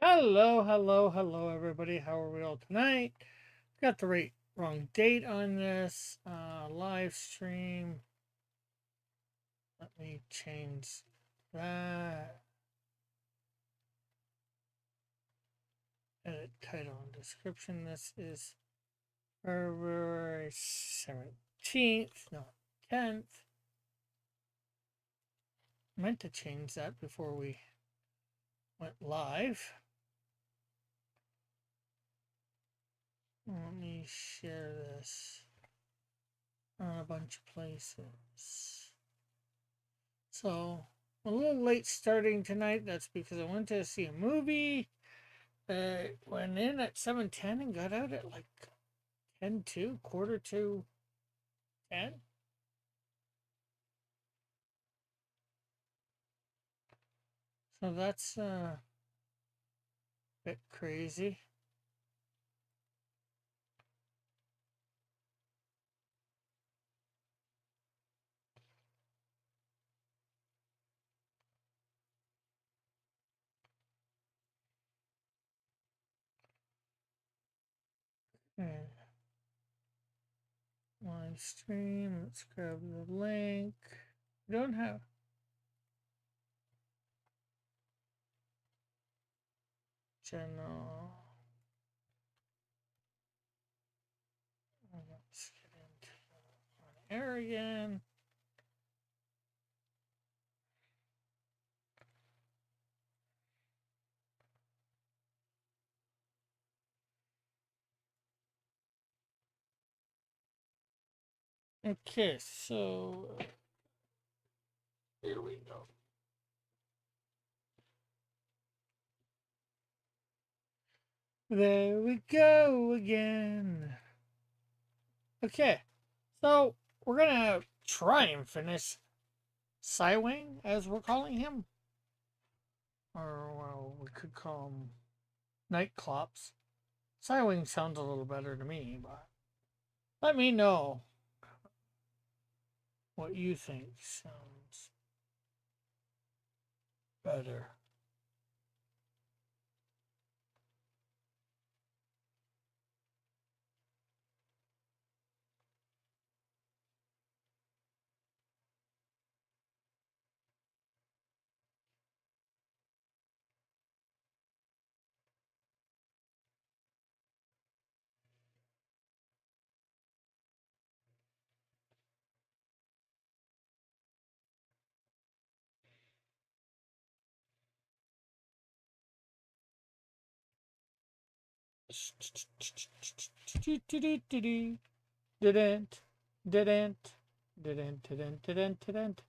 Hello, hello, hello, everybody. How are we all tonight? Got the wrong date on this live stream. Let me change that. Edit title and description. This is February 17th, not 10th. Meant to change that before we went live. Let me share this on a bunch of places. So, I'm a little late starting tonight. That's because I went to see a movie. Went in at 7:10 and got out at like 10:02, quarter to 10. So that's a bit crazy. Okay. Live stream. Let's grab the link. We don't have. General. Let's get into on air again. Okay, so here we go. There we go again. Okay, so we're gonna try and finish Cywing, as we're calling him, or well, we could call him Nightclops. Cywing sounds a little better to me, but let me know what you think sounds better. Didn't, didn't, didn't.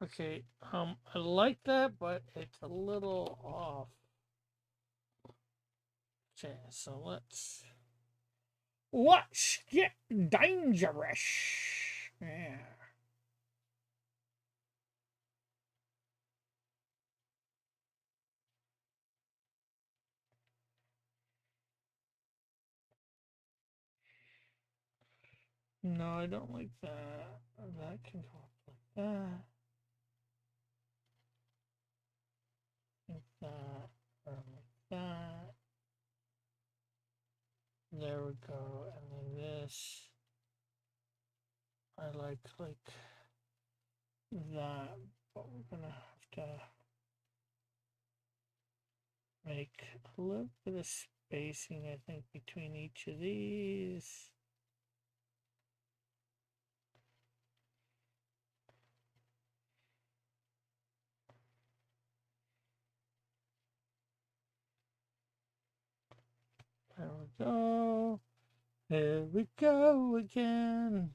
Okay, I like that, but it's a little off. Okay, so let's get dangerous. Yeah. No, I don't like that. That can go up like that. Like that. Or like that. There we go. And then this. I like that. But we're gonna have to make a little bit of spacing, I think, between each of these. There we go. There we go again.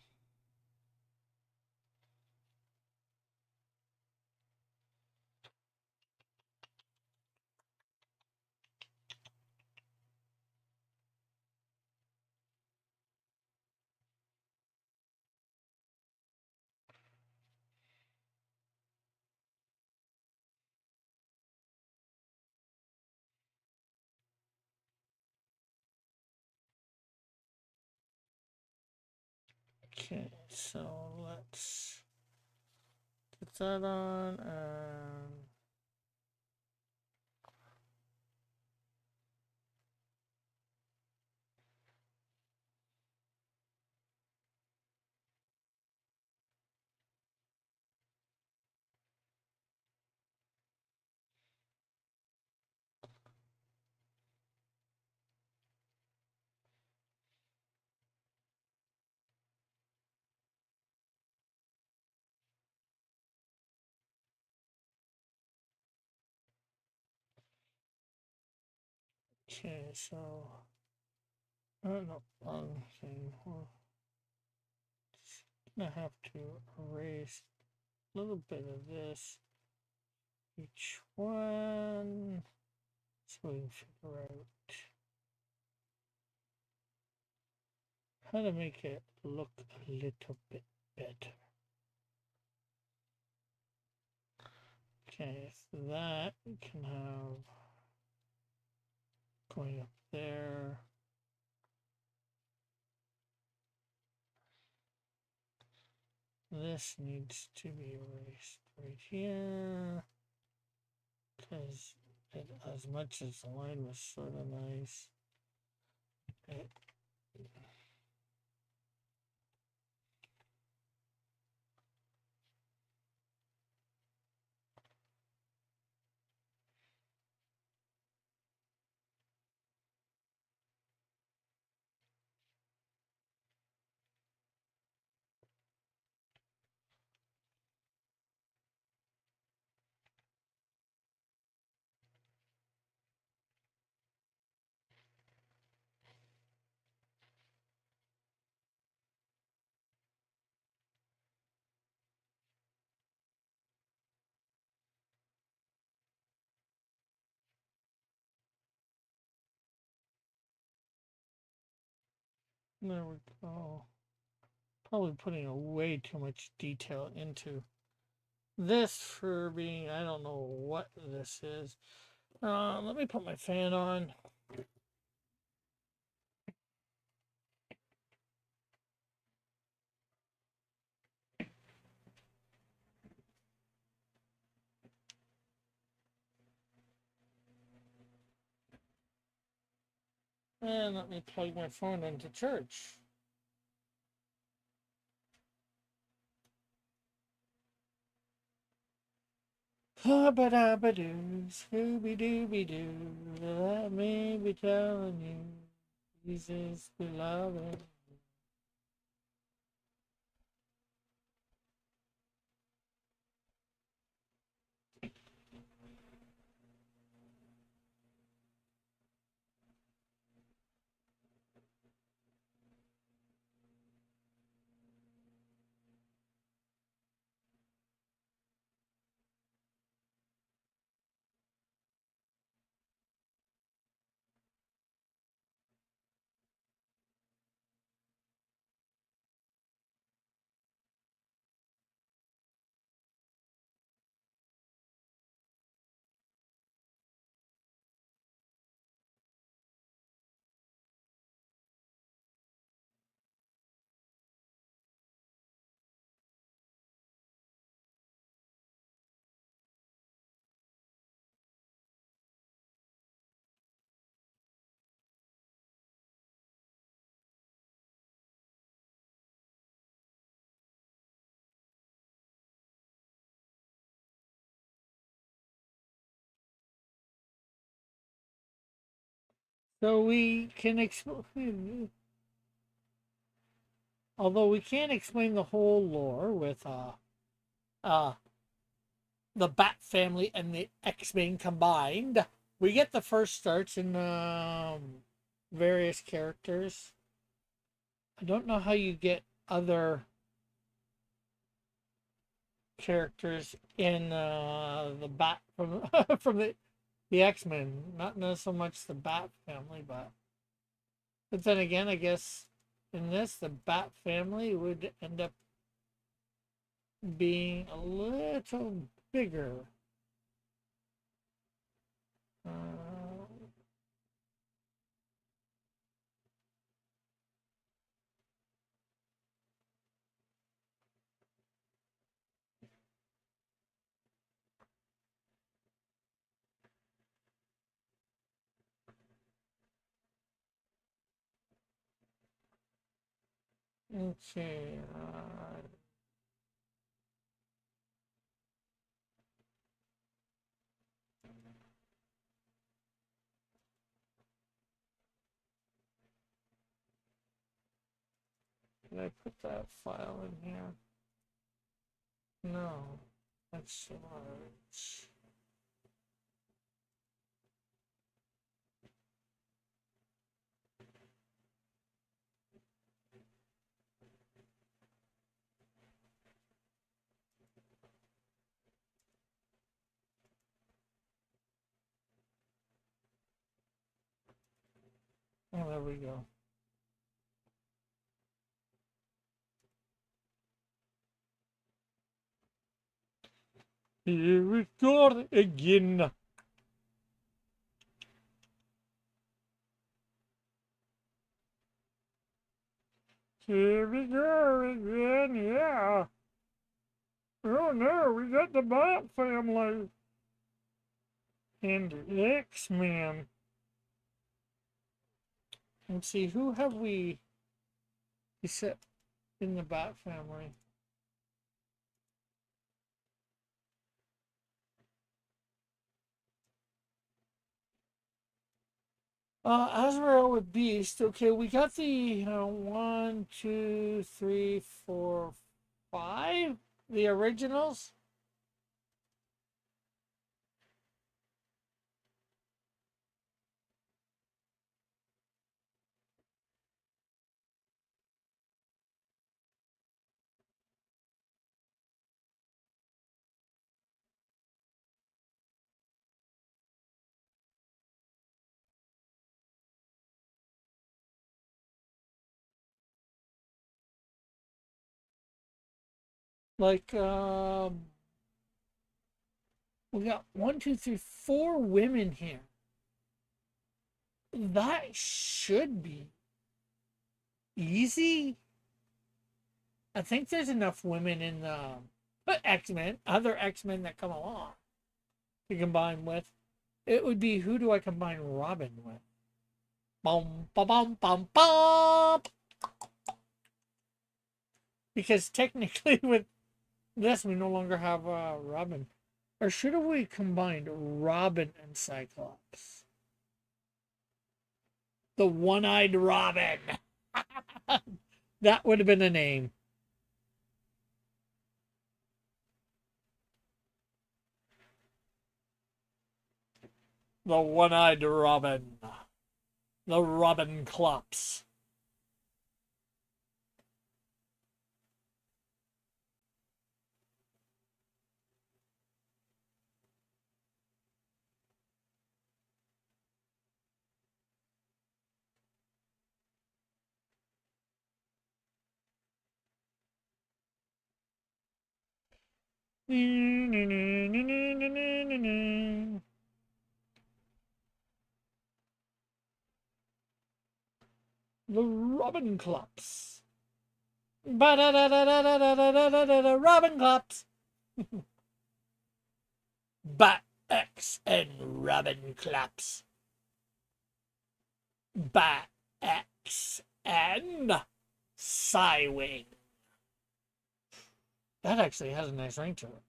Okay, so let's put that on and okay, so I don't know, wrong thing. We're just gonna have to erase a little bit of this each one so we can figure out how to make it look a little bit better. Okay, so that we can have going up there. This needs to be erased right here because as much as the line was sort of nice, it, there we go. Probably putting a way too much detail into this for being, I don't know what this is. Let me put my fan on. And let me plug my phone into church. Ba-ba-da-ba-doo, Scooby-Dooby-Doo, let me be telling you, Jesus beloved. So we can explain, although we can't explain the whole lore with uh, the Bat family and the X-Men combined. We get the first starts in various characters. I don't know how you get other characters in the Bat from from the X-Men. Not so much the Bat family, but then again, I guess in this the Bat family would end up being a little bigger. Uh, Okay. Did I put that file in here? No. That's large. Oh, there we go. Here we go again. Here we go again, yeah. Oh no, we got the Bat family. And X-Men. Let's see, who have we set in the Bat family? Azrael with Beast. Okay, we got the 1, 2, 3, 4, 5. The originals. Like, we got 1, 2, 3, 4 women here. That should be easy. I think there's enough women in the X-Men, other X-Men that come along to combine with. It would be, who do I combine Robin with? Bum, bum, bum, bum, bum. Because technically with this, we no longer have Robin. Or should have we combined Robin and Cyclops? The one-eyed Robin. That would have been a name. The one-eyed Robin. The Robin Clops. The Robin Clops. Robin Clops. Bat X and Robin Clops. Bat X and Psywing. That actually has a nice ring to it.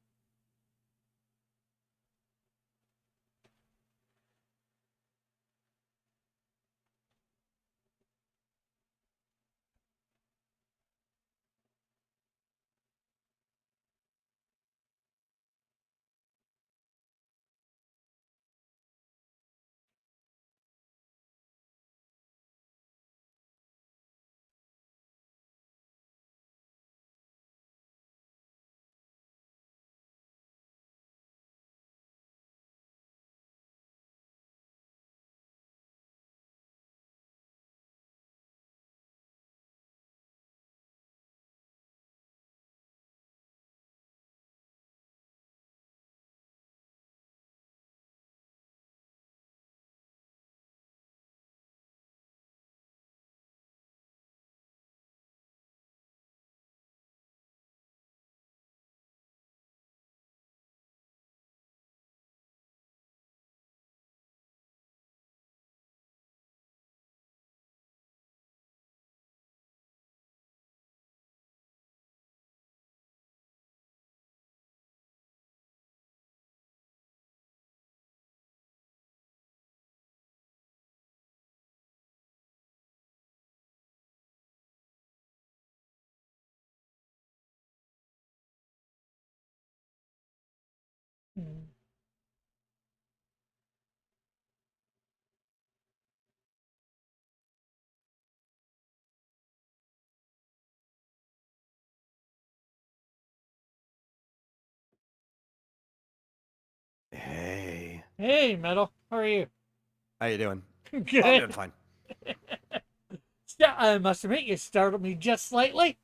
Hey, Metal. How are you? How you doing? I'm doing Good. fine. Yeah, I must admit, you startled me just slightly.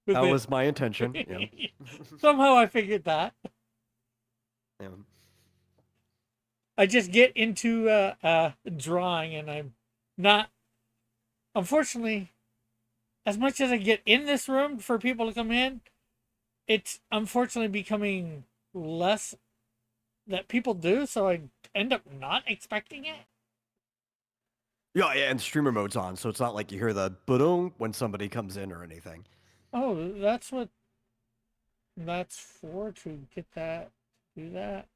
With That it. was my intention. Yeah. Somehow I figured that. Yeah. I just get into drawing and I'm not, unfortunately, as much as I get in this room for people to come in, it's unfortunately becoming less that people do, so I end up not expecting it. Yeah, yeah, and streamer mode's on, so it's not like you hear the boom when somebody comes in or anything. Oh, that's what that's for, to get that, do that.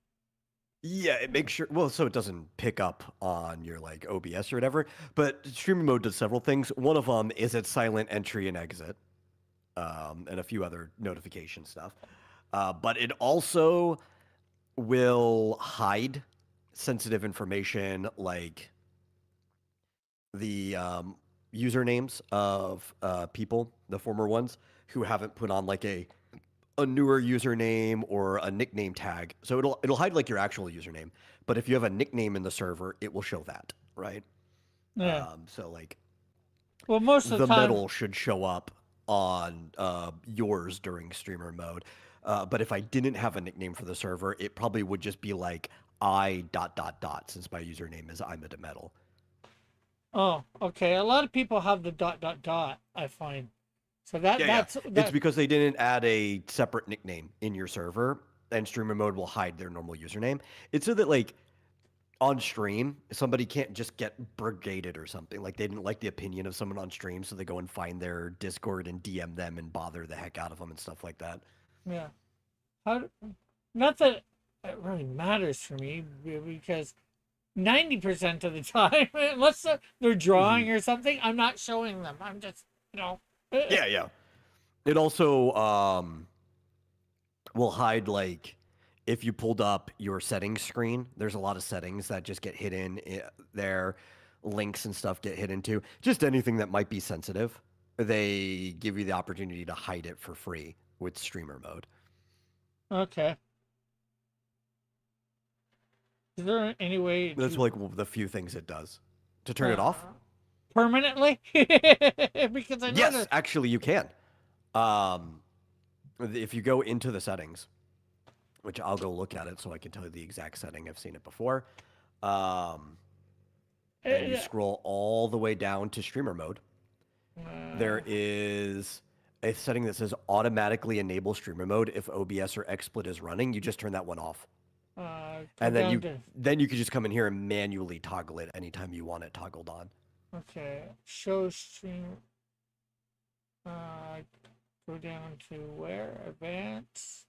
Yeah, it makes sure well, so it doesn't pick up on your like OBS or whatever. But streamer mode does several things. One of them is its silent entry and exit, and a few other notification stuff. But it also will hide sensitive information like the usernames of people, the former ones, who haven't put on like a newer username or a nickname tag. So it'll hide like your actual username, but if you have a nickname in the server, it will show that, right? Yeah. So like Well, most of the the time, medal should show up on yours during streamer mode. But if I didn't have a nickname for the server, it probably would just be like I dot dot dot since my username is I'm a medal. oh, okay. A lot of people have the dot dot dot, I find. So Yeah, yeah. that's It's that. because they didn't add a separate nickname in your server, and streamer mode will hide their normal username. It's so that like on stream, somebody can't just get brigaded or something. Like they didn't like the opinion of someone on stream, so they go and find their Discord and DM them and bother the heck out of them and stuff like that. Yeah. How, not that it really matters for me because 90% of the time, unless they're Hmm. drawing or something, I'm not showing them. I'm just, you know. Yeah, yeah. It also will hide like if you pulled up your settings screen, there's a lot of settings that just get hidden there. Links and stuff get hidden too. Just anything that might be sensitive. They give you the opportunity to hide it for free with streamer mode. Okay. Is there any way That's to like the few things it does. To turn it uh, off? permanently? Because I know Yes, that. actually you can. Um, if you go into the settings, which I'll go look at it so I can tell you the exact setting. I've seen it before. Um, and you Uh, scroll all the way down to streamer mode, uh, there is a setting that says automatically enable streamer mode if OBS or XSplit is running. You just turn that one off. go And then down you to. then you can just come in here and manually toggle it anytime you want it toggled on. Okay. Show stream. Uh, go down to where? Advanced.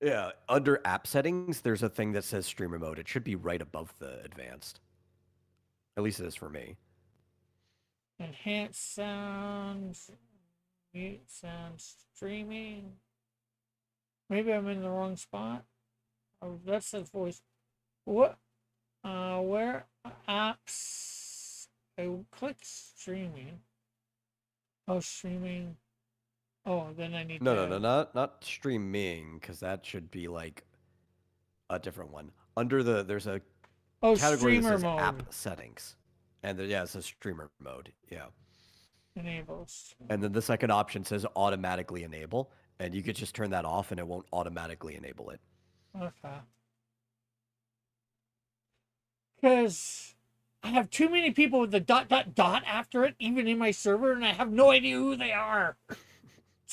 Yeah, under app settings, there's a thing that says streamer mode. It should be right above the advanced. At least it is for me. Enhance sounds. Mute sound streaming. Maybe I'm in the wrong spot. Oh, that says voice. What? Where apps? I click streaming. Oh, streaming. Oh, then I need No, no, no, to. not streaming, because that should be like a different one. Under there's a Oh, category that streamer says mode app settings, and yeah, it says streamer mode. Yeah, enables. and then the second option says automatically enable, and you could just turn that off, and it won't automatically enable it. Okay. Because I have too many people with the dot dot dot after it, even in my server, and I have no idea who they are.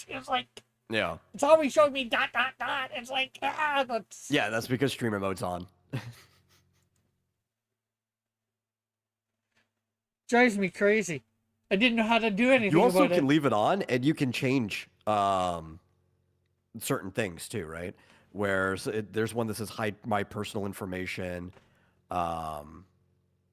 It's like Yeah, it's always showing me dot dot dot. It's like that's yeah, that's because streamer mode's on. drives me crazy. I didn't know how to do You anything also about can it. leave it on, and you can change certain things too, right? Where there's one that says hide my personal information. Um,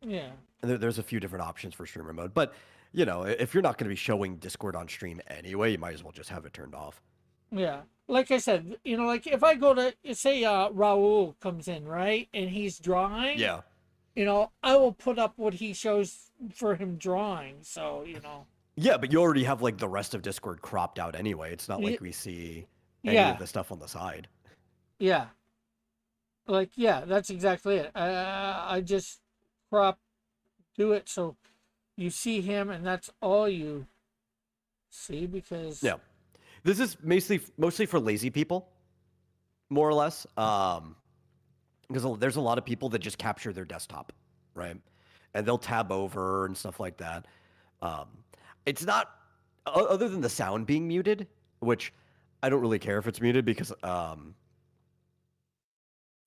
Yeah, and there's a few different options for streamer mode, but you know, if you're not going to be showing Discord on stream anyway, you might as well just have it turned off. yeah. Like I said, like if I go to say Raul comes in, right, and he's drawing, Yeah, I will put up what he shows for him drawing. So yeah, but you already have like the rest of Discord cropped out anyway. It's not y- like we see any of yeah, the stuff on the side. yeah. like, yeah, that's exactly it. I just crop, do it so you see him and that's all you see because Yeah. This is mostly for lazy people, more or less. Because there's a lot of people that just capture their desktop, right? And they'll tab over and stuff like that. Um, it's not other than the sound being muted, which I don't really care if it's muted because,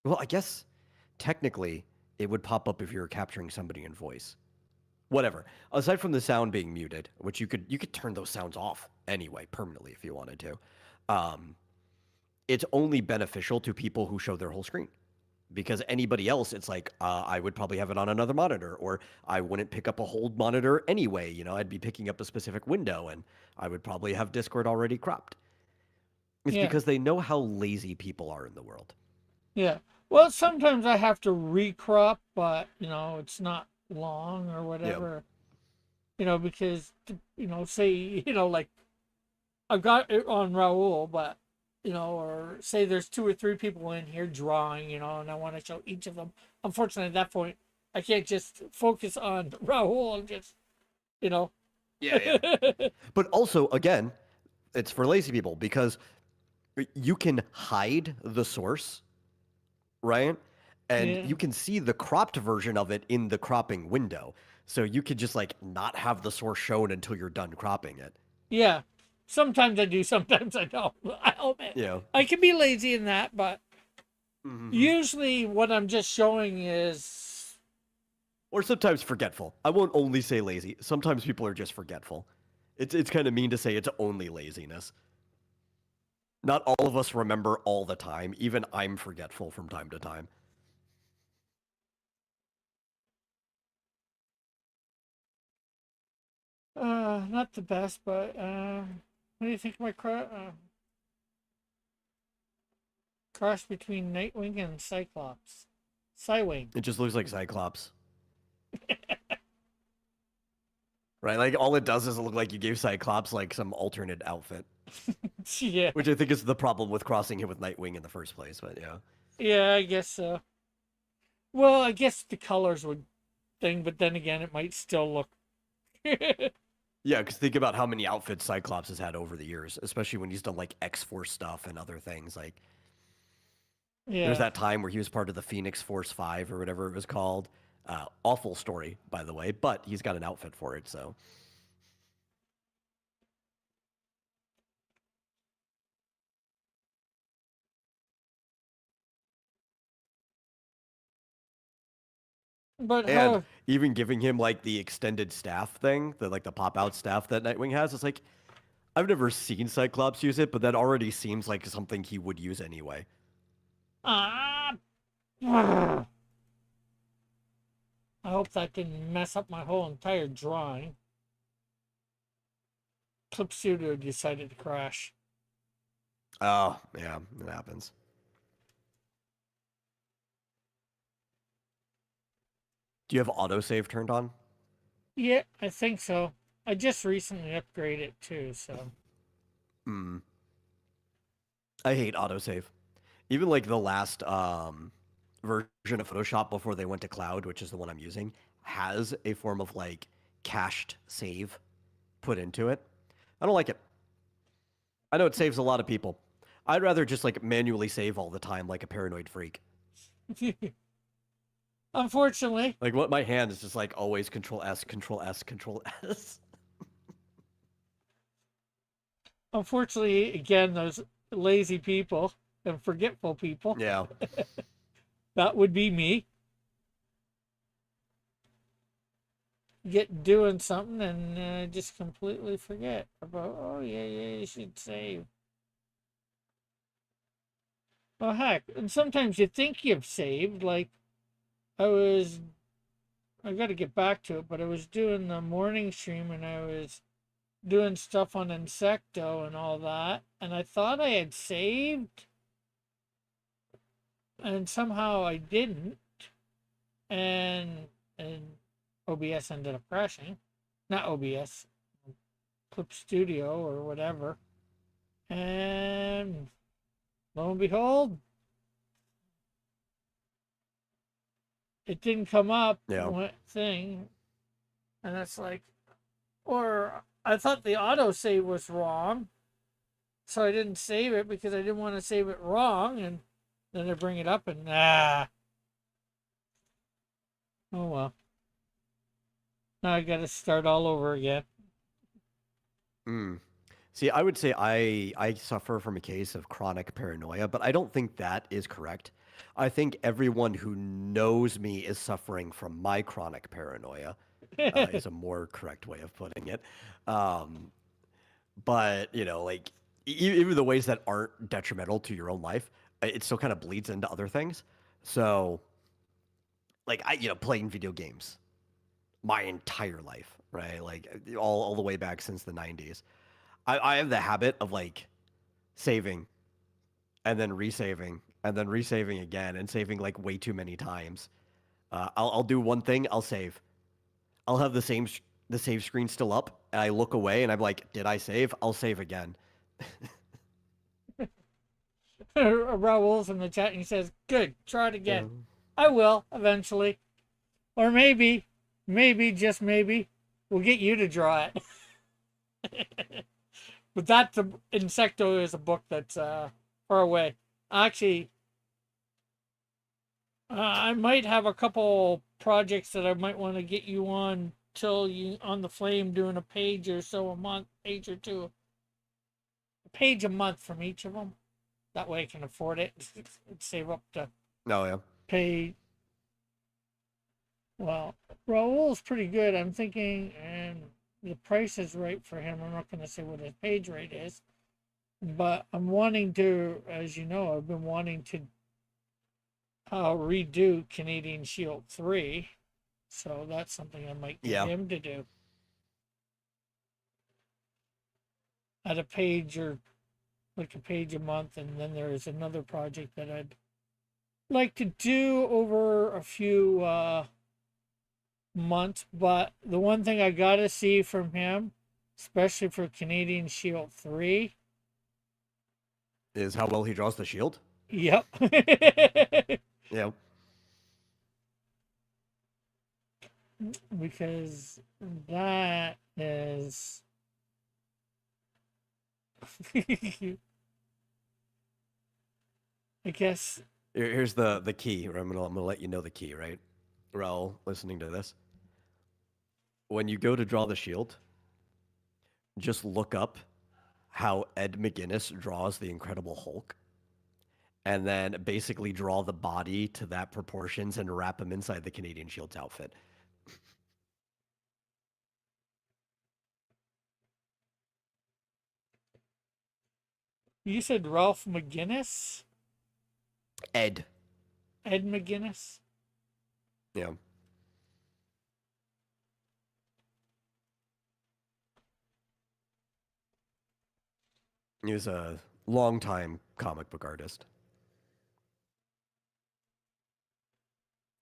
well, I guess technically it would pop up if you were capturing somebody in voice. Whatever. Aside from the sound being muted, which you could turn those sounds off anyway permanently if you wanted to. Um, it's only beneficial to people who show their whole screen because anybody else, it's like I would probably have it on another monitor, or I wouldn't pick up a whole monitor anyway. I'd be picking up a specific window, and I would probably have Discord already cropped. It's yeah, because they know how lazy people are in the world. yeah. Well, sometimes I have to recrop, but it's not long or Yeah, whatever. Because say like I've got it on Raul, but or say there's two or three people in here drawing, and I want to show each of them. Unfortunately, at that point, I can't just focus on Raul and just you know. yeah, yeah. But also, again, it's for lazy people because you can hide the source, right? And Yeah, you can see the cropped version of it in the cropping window. So you could just like not have the source shown until you're done cropping it. yeah. Sometimes I do, sometimes I don't. I'll admit Yeah. I can be lazy in that, but Mm-hmm. usually what I'm just showing is Or sometimes forgetful. I won't only say lazy. Sometimes people are just forgetful. It's kind of mean to say it's only laziness. Not all of us remember all the time. Even I'm forgetful from time to time. not the best, but what do you think of my cross between Nightwing and Cyclops? Cywing. It just looks like Cyclops. Right? Like all it does is look like you gave Cyclops like some alternate outfit. Yeah, Which I think is the problem with crossing him with Nightwing in the first place, but yeah. yeah, I guess so. Well, I guess the colors would thing, but then again, it might still look. Yeah, because think about how many outfits Cyclops has had over the years, especially when he's done like X Force stuff and other things. Like there's Yeah, that time where he was part of the Phoenix Force 5 or whatever it was called. Awful story, by the way, but he's got an outfit for it, so. but And how? even giving him like the extended staff thing, the like the pop out staff that Nightwing has, it's like I've never seen Cyclops use it, but that already seems like something he would use anyway. Ah, I hope that didn't mess up my whole entire drawing. Clip Studio decided to crash. Oh, yeah, it happens. Do you have autosave turned on? Yeah, I think so. I just recently upgraded it too, so. Hmm. I hate autosave. Even like the last version of Photoshop before they went to cloud, which is the one I'm using, has a form of like cached save put into it. I don't like it. I know it saves a lot of people. I'd rather just like manually save all the time like a paranoid freak. Unfortunately, Like what my hand is just like always control S, control S, control S. unfortunately, again, those lazy people and forgetful people, Yeah. that would be me, get doing something and just completely forget about, oh, yeah, yeah, you should save. Oh, heck. And sometimes you think you've saved. Like, I was, I got to get back to it, but I was doing the morning stream and I was doing stuff on Insecto and all that. And I thought I had saved, and somehow I didn't. And OBS ended up crashing. Not OBS, Clip Studio or whatever. And lo and behold, it didn't come up Yeah. one thing, and it's like, or I thought the autosave was wrong, so I didn't save it because I didn't want to save it wrong, and then I bring it up and oh well. Now I got to start all over again. Mm. See, I would say I suffer from a case of chronic paranoia, but I don't think that is correct. I think everyone who knows me is suffering from my chronic paranoia, is a more correct way of putting it. Um, but like even the ways that aren't detrimental to your own life, it still kind of bleeds into other things. So, like playing video games my entire life, right? Like all the way back since the '90s. I have the habit of like saving and then resaving and then resaving again and saving like way too many times. I'll do one thing, I'll save. I'll have the save screen still up, and I look away and I'm like, did I save? I'll save again. Raul's in the chat and he says, "Good, try it Yeah. again." I will eventually, or maybe just maybe, we'll get you to draw it. But that Insecto is a book that's far away. Actually, I might have a couple projects that I might want to get you on till you on the flame doing a page or so a month, page or two, a page a month from each of them. That way I can afford it. Save up to No, yeah. pay. Well, Raul's pretty good. I'm thinking, and the price is right for him. I'm not going to say what his page rate is, but I'm wanting to, as you know, I've been wanting to redo Canadian Shield 3. So that's something I might get Yeah. him to do. At a page or like a page a month. And then there's another project that I'd like to do over a few months. But the one thing I got to see from him, especially for Canadian Shield 3, Is how well he draws the shield. yep. Yeah. Because that is I guess Here's the key. I'm gonna let you know the key, right? Raul, listening to this. When you go to draw the shield, just look up how Ed McGuinness draws the Incredible Hulk, and then basically draw the body to that proportions and wrap him inside the Canadian Shield's outfit. you said Ralph McGuinness? Ed. Ed McGuinness? Yeah. He was a longtime comic book artist.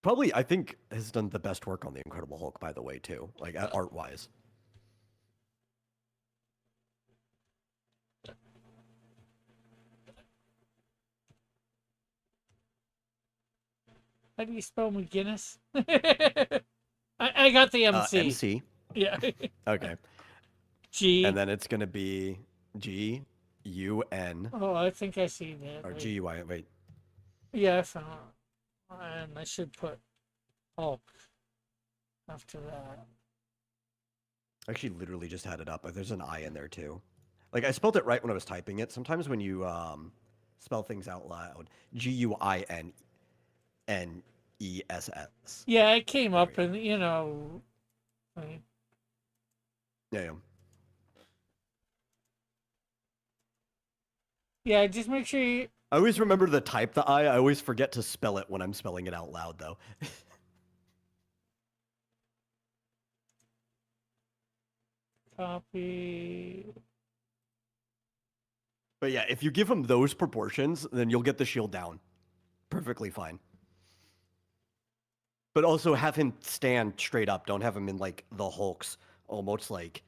Probably, I think, has done the best work on the Incredible Hulk, by the way, too. Like art wise. How do you spell McGuinness? I got the MC. MC. Yeah. Okay. G. And then it's gonna be GUN Oh, I think I see that. or Wait. GUI. Wait. Yeah, I found it. And I should put Hulk after that. I actually literally just had it up. There's an I in there too. Like I spelled it right when I was typing it. Sometimes when you spell things out loud, GUINNESS. Yeah, it came There up we go. and, Yeah. yeah, just make sure you. I always remember to type the I. I always forget to spell it when I'm spelling it out loud, though. Copy. But yeah, if you give him those proportions, then you'll get the shield down perfectly fine. But also have him stand straight up. Don't have him in like the Hulk's almost like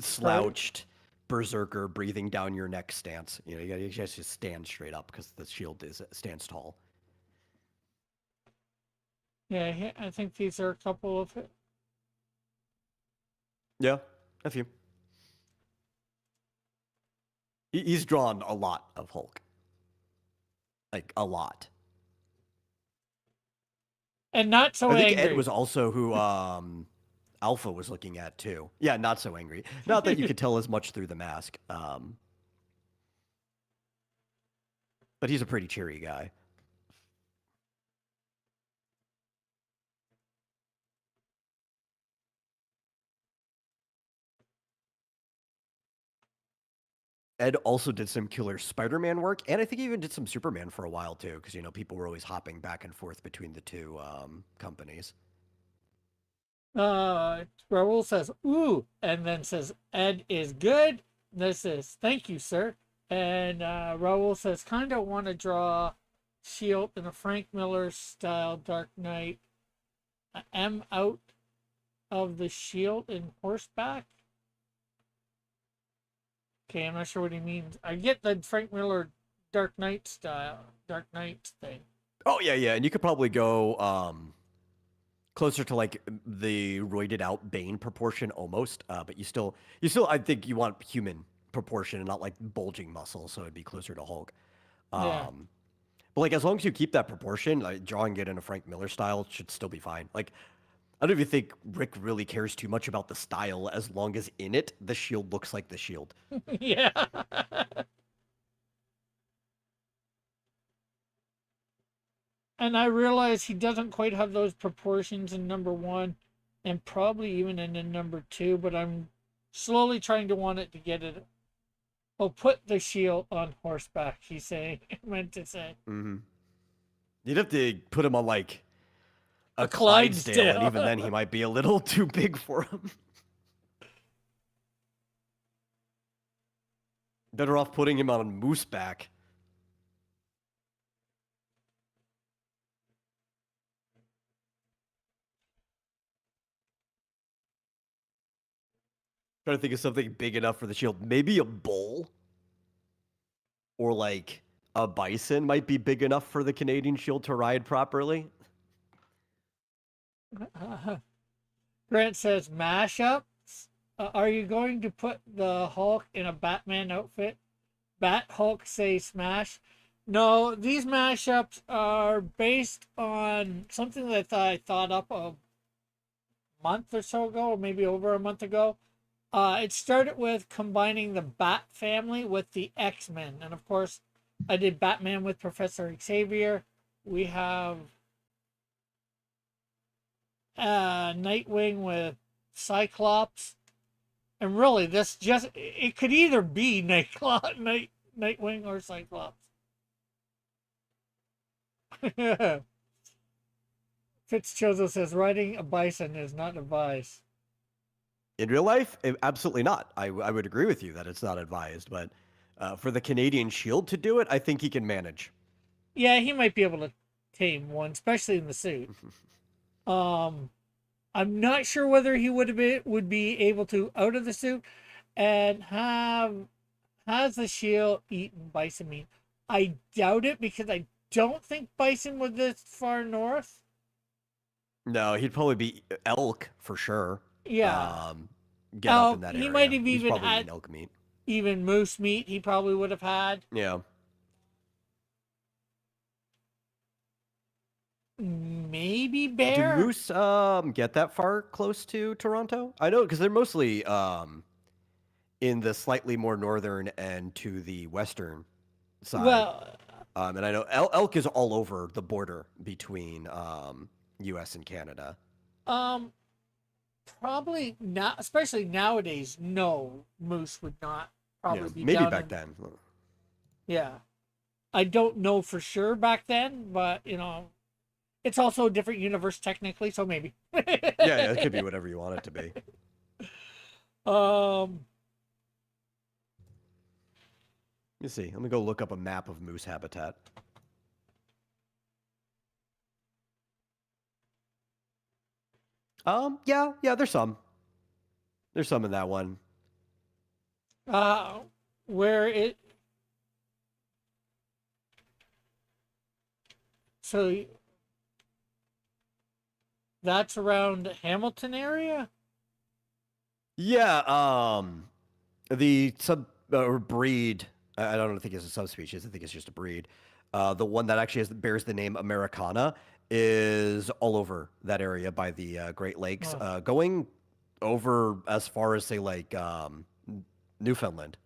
slouched berserker breathing down your neck stance. You gotta just stand straight up because the shield stands tall. Yeah, I think these are a couple of. Yeah, a few. He's drawn a lot of Hulk, like a lot. And not so I think Ed angry. was also who Alpha was looking at too. Yeah, not so angry. Not that you could tell as much through the mask, but he's a pretty cheery guy. Ed also did some killer Spider-Man work, and I think he even did some Superman for a while too, because people were always hopping back and forth between the two companies. Raul says, ooh, and then says, Ed is good. This is, thank you, sir. And Raul says, kind of want to draw Shield in a Frank Miller style Dark Knight. M out of the Shield in horseback. Okay, I'm not sure what he means. I get the Frank Miller Dark Knight style, Dark Knight thing. Oh yeah, yeah, and you could probably go closer to like the roided out Bane proportion almost, but you still I think you want human proportion and not like bulging muscle, so it'd be closer to Hulk. Yeah. Um, but like as long as you keep that proportion, like drawing it in a Frank Miller style should still be fine. Like I don't even think Rick really cares too much about the style as long as in it the shield looks like the shield. Yeah. And I realize he doesn't quite have those proportions in number one and probably even in the number two, but I'm slowly trying to want it to get it. Oh, put the shield on horseback, he's saying. Meant to say. Mm-hmm. You'd have to put him on like A a Clydesdale, and even then he Clydesdale. might be a little too big for him. Better off putting him on Mooseback. Trying to think of something big enough for the shield. Maybe a bull or like a bison might be big enough for the Canadian shield to ride properly. Grant says mashups. Are you going to put the Hulk in a Batman outfit? Bat Hulk say smash. No, these mashups are based on something that I thought up a month or so ago, or maybe over a month ago. It started with combining the Bat family with the X-Men. And of course, I did Batman with Professor Xavier. We have Nightwing with Cyclops. And really, this just, it could either be Nightwing or Cyclops. Fitzchozo says riding a bison is not advised. In real life, absolutely not. I would agree with you that it's not advised, but for the Canadian shield to do it, I think he can manage. Yeah, he might be able to tame one, especially in the suit. Um, I'm not sure whether he would be able to out of the suit and has the shield eaten bison meat. I doubt it because I don't think bison was this far north. No, he'd probably be elk for sure. Yeah, Um, get up in that he might area. have He's even probably had eating elk meat. even moose meat. He probably would have had. Yeah. Maybe Do bear. moose get that far close to Toronto? I know because they're mostly in the slightly more northern and to the western side. Well, And I know elk is all over the border between U.S. and Canada. um, probably not. Especially nowadays, no moose would not Yeah, probably be maybe down back in. then. Yeah, I don't know for sure back then, but it's also a different universe technically, so maybe. Yeah, yeah, it could be whatever you want it to be. um, Let me see. Let me go look up a map of moose habitat. Yeah, yeah, there's some. There's some in that one. uh, where it so That's around Hamilton area. Yeah, the sub or breed. I don't think it's a subspecies. I think it's just a breed. The one that actually bears the name Americana is all over that area by the Great Lakes, Oh. going over as far as say like Newfoundland.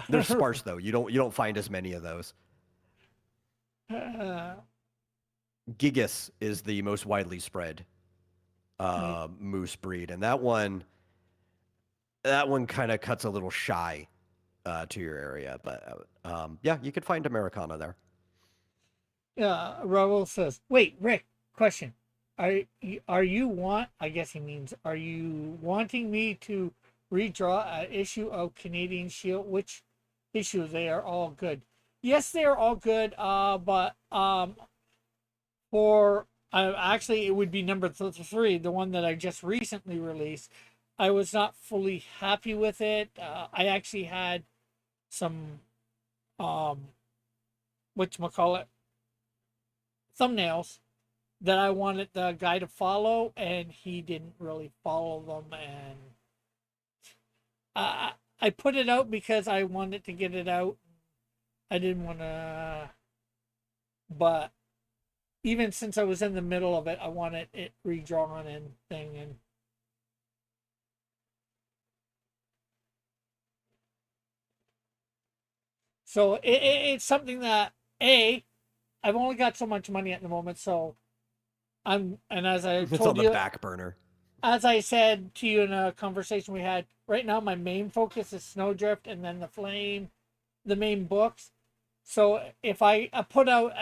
They're sparse though. You don't find as many of those. Gigas is the most widely spread moose breed, and that one kind of cuts a little shy to your area, but yeah, you could find Americana there. Raul says, "Wait, Rick. Question: are you want? I guess he means, are you wanting me to redraw an issue of Canadian Shield? Which issue? They are all good. Yes, they are all good. But for actually, it would be number three, the one that I just recently released. I was not fully happy with it. I actually had some um, whatchamacallit, thumbnails that I wanted the guy to follow, and he didn't really follow them. And I put it out because I wanted to get it out. I didn't want to, but even since I was in the middle of it, I wanted it redrawn and thing. And so it's something that I've only got so much money at the moment, so and as I It's on told the you, back burner. as I said to you in a conversation we had, right now my main focus is Snowdrift and then the Flame, the main books. So if I put out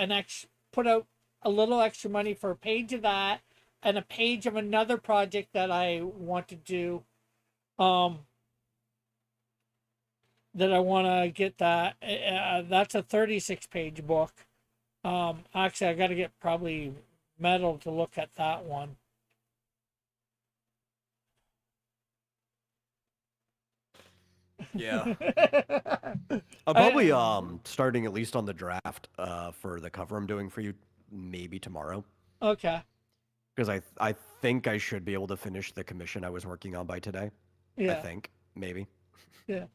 a little extra money for a page of that and a page of another project that I want to do, um, that I want to get that. That's a 36 page book. Actually, I got to get probably Metal to look at that one. Yeah. I'm probably I, starting at least on the draft for the cover I'm doing for you maybe tomorrow okay. because I think I should be able to finish the commission I was working on by today. I Yeah. think maybe. Yeah.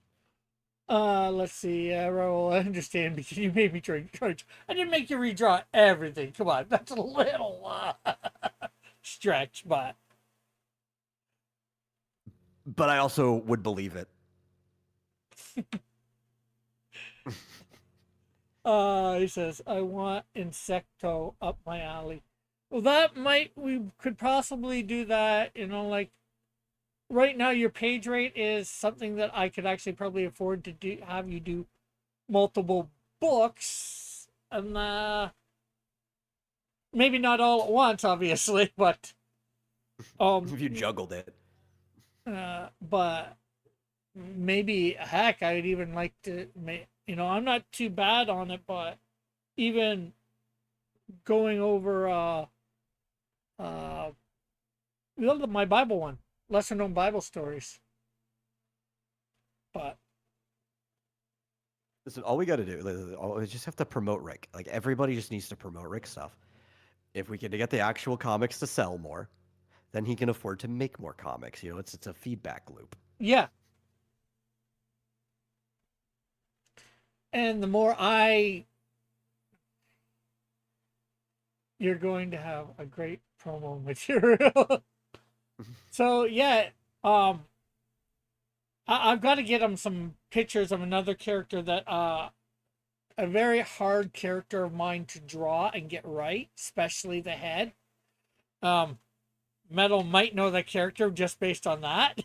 Let's see. Raul, I understand because you made me charge. I didn't make you redraw everything. Come on, that's a little stretch, but But I also would believe it. he says I want Insecto up my alley. Well, that might we could possibly do that. Like right now, your page rate is something that I could actually probably afford to do. Have you do multiple books, and maybe not all at once, obviously, but If you juggled it. but maybe heck, I'd even like to. I'm not too bad on it, but even going over uh my Bible one, lesser known Bible stories, but Listen, all we got to do, we just have to promote Rick. Like everybody just needs to promote Rick stuff. If we can get the actual comics to sell more, then he can afford to make more comics. It's a feedback loop. yeah. And the more you're going to have a great promo material. So yeah, um, I've got to get him some pictures of another character that a very hard character of mine to draw and get right, especially the head. Um, Metal might know that character just based on that.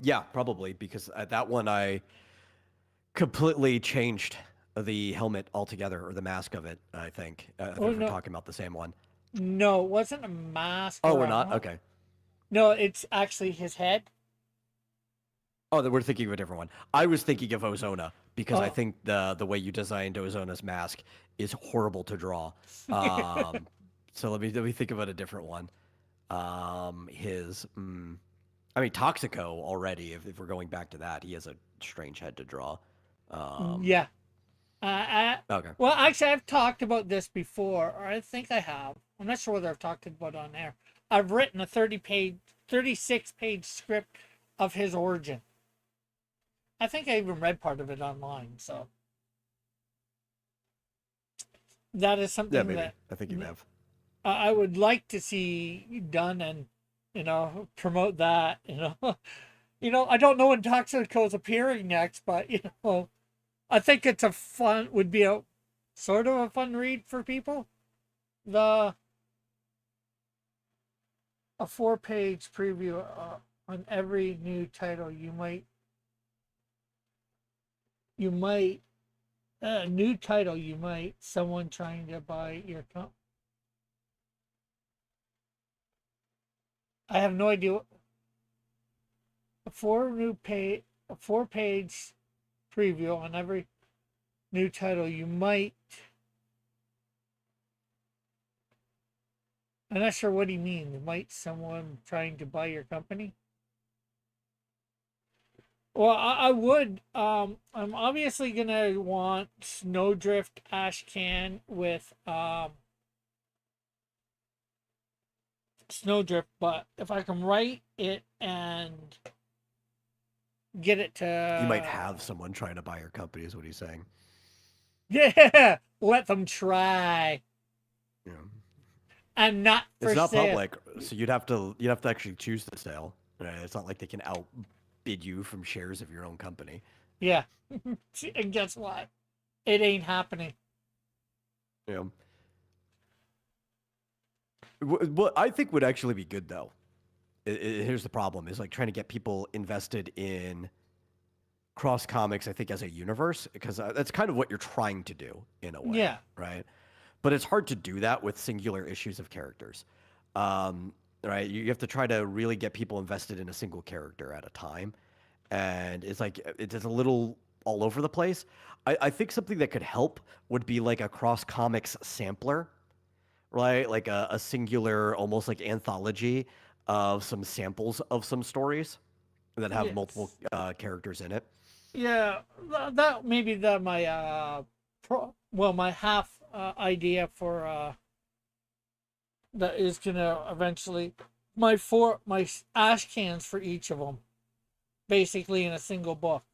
Yeah, probably because at that one I completely changed the helmet altogether or the mask of it. I think Oh if we're no, talking about the same one. no, it wasn't a mask Oh, or we're a not. Okay. no. It's actually his head. Oh, then we're thinking of a different one. I was thinking of Ozona because I Oh, think the way you designed Ozona's mask is horrible to draw. So let me think about a different one. His. I mean, Toxico already. If we're going back to that, he has a strange head to draw. Um, Yeah. I, okay. well, actually, I've talked about this before, or I think I have. I'm not sure whether I've talked about it on air. I've written a 36-page script of his origin. I think I even read part of it online. So that is Yeah, something maybe. that I think you have. I would like to see done and promote that. I don't know when Toxico is appearing next, but I think it's would be a sort of a fun read for people. The A 4-page preview on every new title you might new title you might someone trying to buy your company. I have no idea. A 4-page preview on every new title you might. I'm not sure what he means. Might someone trying to buy your company? Well, I would. I'm obviously gonna want Snowdrift Ashcan with Snowdrift, but if I can write it and get it You might to have someone trying to buy your company, is what he's saying. yeah, let them try. Yeah. I'm not It's for not sale. public, so you'd have to actually choose the sale. Right? It's not like they can outbid you from shares of your own company. Yeah, and guess what? It ain't happening. You know. What I think would actually be good though. Here's the problem: is like trying to get people invested in cross comics. I think as a universe, because that's kind of what you're trying to do in a way, Yeah, right? But it's hard to do that with singular issues of characters. Right? You have to try to really get people invested in a single character at a time, and it's like it's a little all over the place. I think something that could help would be like a cross comics sampler, right? Like a singular, almost like anthology of some samples of some stories that have multiple yes, characters in it. yeah. That maybe that my my half idea for that is gonna eventually my ash cans for each of them basically in a single book.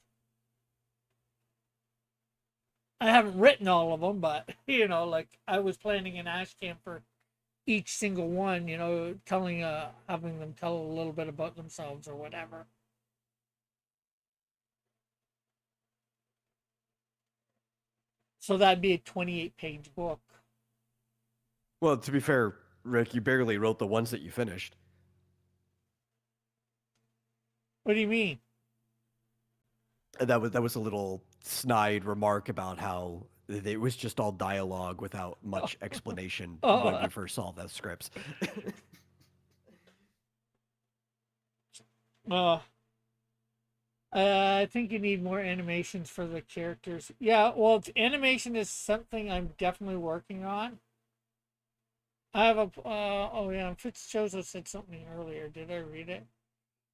I haven't written all of them, but like I was planning an ash can for each single one. Telling having them tell a little bit about themselves or whatever. So that'd be a 28-page book. Well, to be fair, Rick, you barely wrote the ones that you finished. What do you mean? And that was a little snide remark about how it was just all dialogue without much explanation when Oh, we first saw the scripts. uh, I think you need more animations for the characters. Yeah, well, animation is something I'm definitely working on. I have a. Oh yeah, Fitzjoso said something earlier. Did I read it?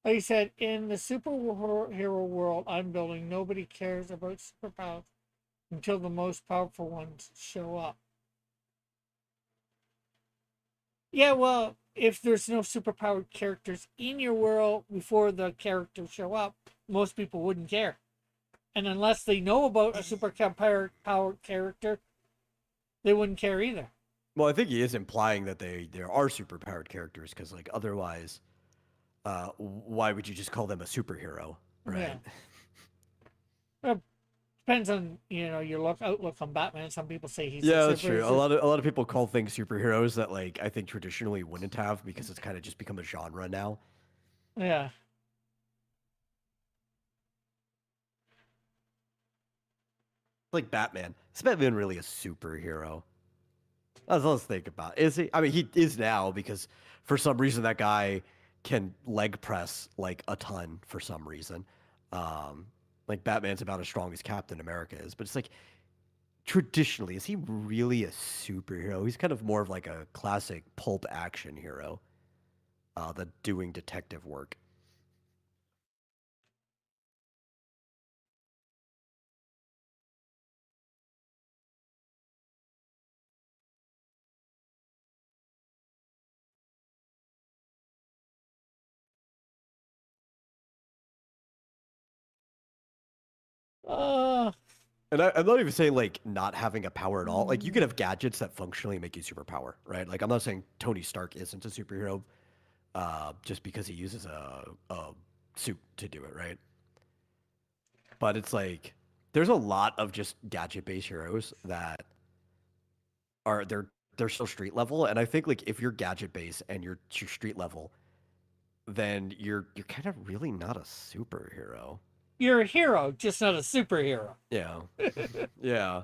Like he said, in the superhero world I'm building, nobody cares about superpowers until the most powerful ones show up. Yeah, well, if there's no superpowered characters in your world before the characters show up, most people wouldn't care. And unless they know about a powered character, they wouldn't care either. Well, I think he is implying that there are superpowered characters because like otherwise, why would you just call them a superhero, right? Yeah. Well, depends on your outlook on Batman. Some people say he's a Yeah, that's true. A super. lot of a lot of people call things superheroes that like I think traditionally wouldn't have because it's kind of just become a genre now. Yeah. Like Batman. Is Batman really a superhero? Let's think about it. Is he? I mean, he is now because for some reason that guy can leg press like a ton for some reason. Um, like Batman's about as strong as Captain America is, but it's like traditionally, is he really a superhero? He's kind of more of like a classic pulp action hero, that doing detective work. Uh, And I'm not even saying like not having a power at all. Like you could mm, have gadgets that functionally make you superpower, right? Like I'm not saying Tony Stark isn't a superhero, just because he uses a suit to do it, right? But it's like there's a lot of just gadget based heroes that are they're still street level, and I think like if you're gadget based and you're street level, then you're kind of really not a superhero. you're a hero, just not a superhero. Yeah, yeah.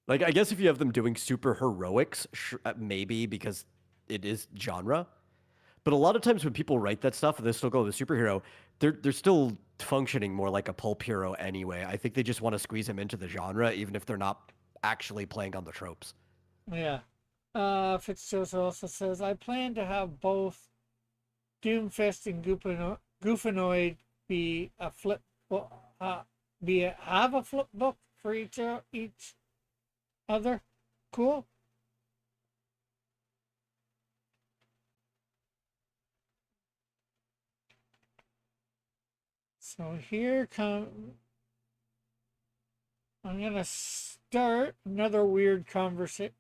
Like I guess if you have them doing super heroics, maybe because it is genre. But a lot of times when people write that stuff and they still go with a superhero, they're still functioning more like a pulp hero anyway. I think they just want to squeeze him into the genre, even if they're not actually playing on the tropes. Yeah. Fitzgerald also says, I plan to have both Doomfist and Goofanoid be a flip book, have a flip book for each other. Cool. So here come. I'm gonna start another weird combination.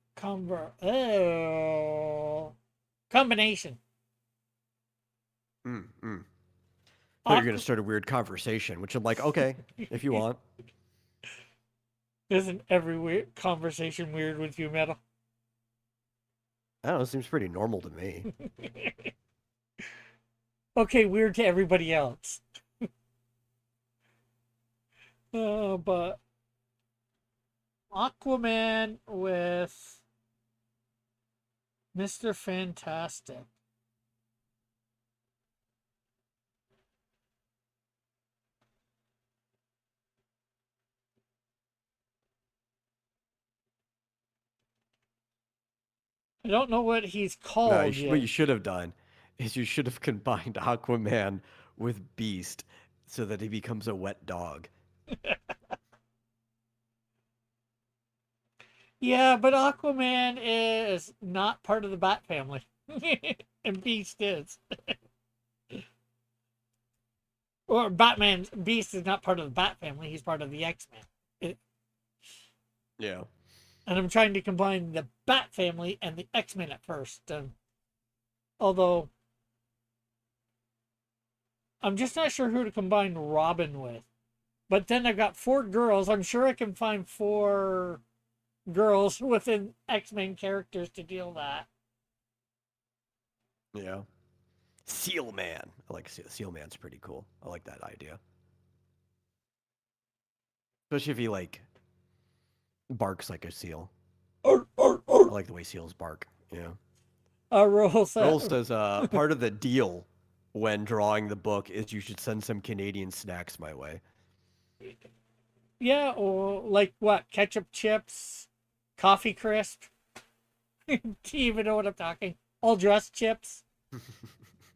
Mm, mm. Thought you were gonna Aqu- start a weird conversation, which I'm like, okay, if you want. Isn't every weird conversation weird with you, Metal? I don't know. It seems pretty normal to me. Okay, weird to everybody else. But Aquaman with Mr. Fantastic. I don't know what he's No, called what yet. you should have done is you should have combined Aquaman with Beast so that he becomes a wet dog. Yeah, but Aquaman is not part of the Bat family. And Beast is. Or Batman, Beast is not part of the Bat family. He's part of the X-Men. Yeah. And I'm trying to combine the Bat family and the X-Men at first. Although I'm just not sure who to combine Robin with. But then I've got four girls. I'm sure I can find four girls within X-Men characters to deal that. Yeah. Seal Man. I like Seal Man's pretty cool. I like that idea. Especially if he like barks like a seal. Or, or, or. I like the way seals bark. Yeah. Rolls. Roll says part of the deal when drawing the book is you should send some Canadian snacks my way. Yeah, or like what? Ketchup chips, coffee crisp. Do you even know what I'm talking? All dressed chips.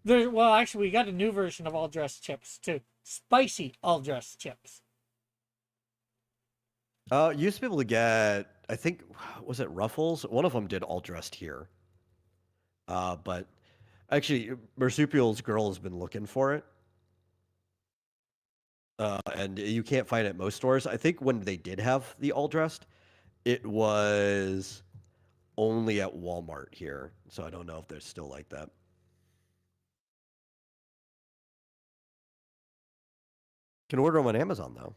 Well, actually, we got a new version of all dressed chips too. Spicy all dressed chips. You used to be able to get, I think, was it Ruffles? One of them did all dressed here. But actually, Marsupial's girl has been looking for it. And you can't find it at most stores. I think when they did have the all dressed, it was only at Walmart here. So I don't know if they're still like that. Can order them on Amazon though.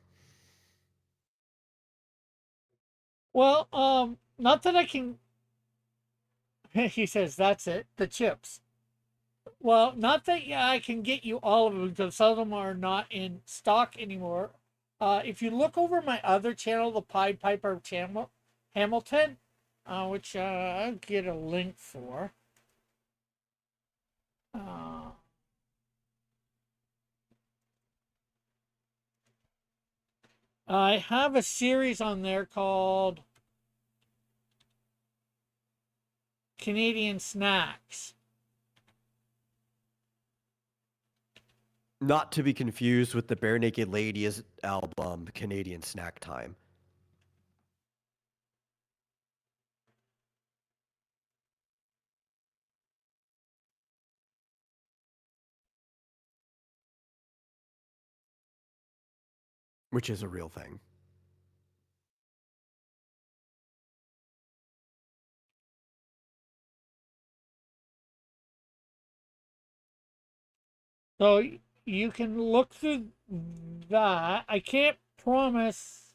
Well, not that I can. He says that's it. The chips. Well, not that yeah, I can get you all of them because some of them are not in stock anymore. If you look over my other channel, the Pied Piper channel, Hamilton, which I'll get a link for. Uh, I have a series on there called Canadian Snacks. Not to be confused with the Bare Naked Ladies album, Canadian Snack Time. which is a real thing. So you can look through that. I can't promise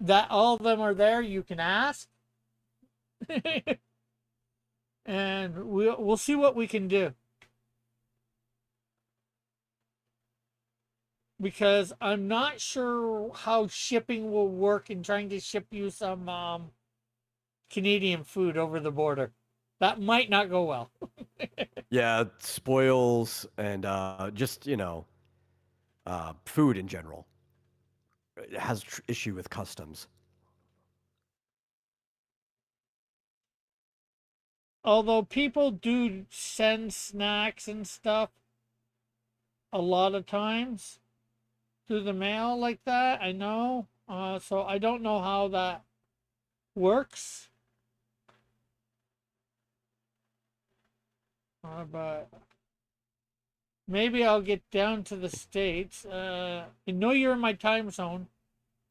that all of them are there. You can ask, and we'll see what we can do. Because I'm not sure how shipping will work in trying to ship you some Canadian food over the border. That might not go well. Yeah, spoils and just food in general. It has issue with customs. Although people do send snacks and stuff a lot of times through the mail like that, I know. So I don't know how that works. But maybe I'll get down to the States. I know you're in my time zone.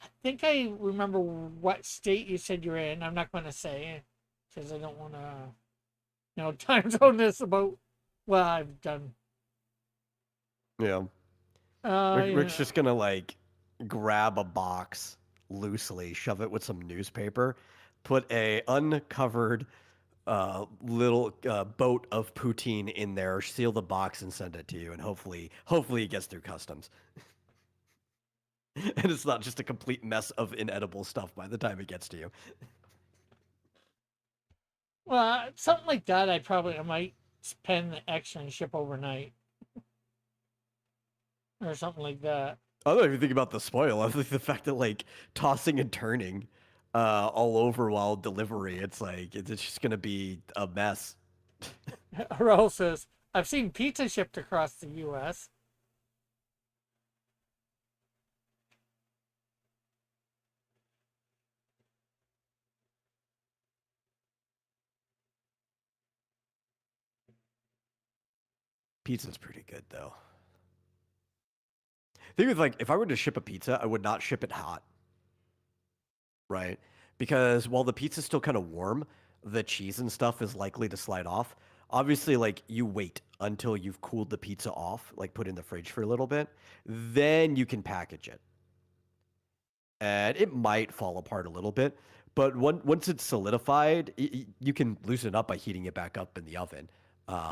I think I remember what state you said you're in. I'm not going to say because I don't want to, time zone this about what I've done. Yeah. Rick's Yeah. just gonna like grab a box loosely, shove it with some newspaper, put a uncovered little boat of poutine in there, seal the box, and send it to you, and hopefully it gets through customs. And it's not just a complete mess of inedible stuff by the time it gets to you. Well, something like that, I might spend the extra and ship overnight or something like that. I don't even think about the spoil. I think the fact that like tossing and turning all over while delivery, it's like it's just gonna be a mess. Earl says, I've seen pizza shipped across the U.S. Pizza's pretty good though. Thing with like if I were to ship a pizza, I would not ship it hot, right? Because while the pizza's still kind of warm, the cheese and stuff is likely to slide off. Obviously, like you wait until you've cooled the pizza off, like put in the fridge for a little bit, then you can package it. And it might fall apart a little bit, but once it's solidified, you can loosen it up by heating it back up in the oven.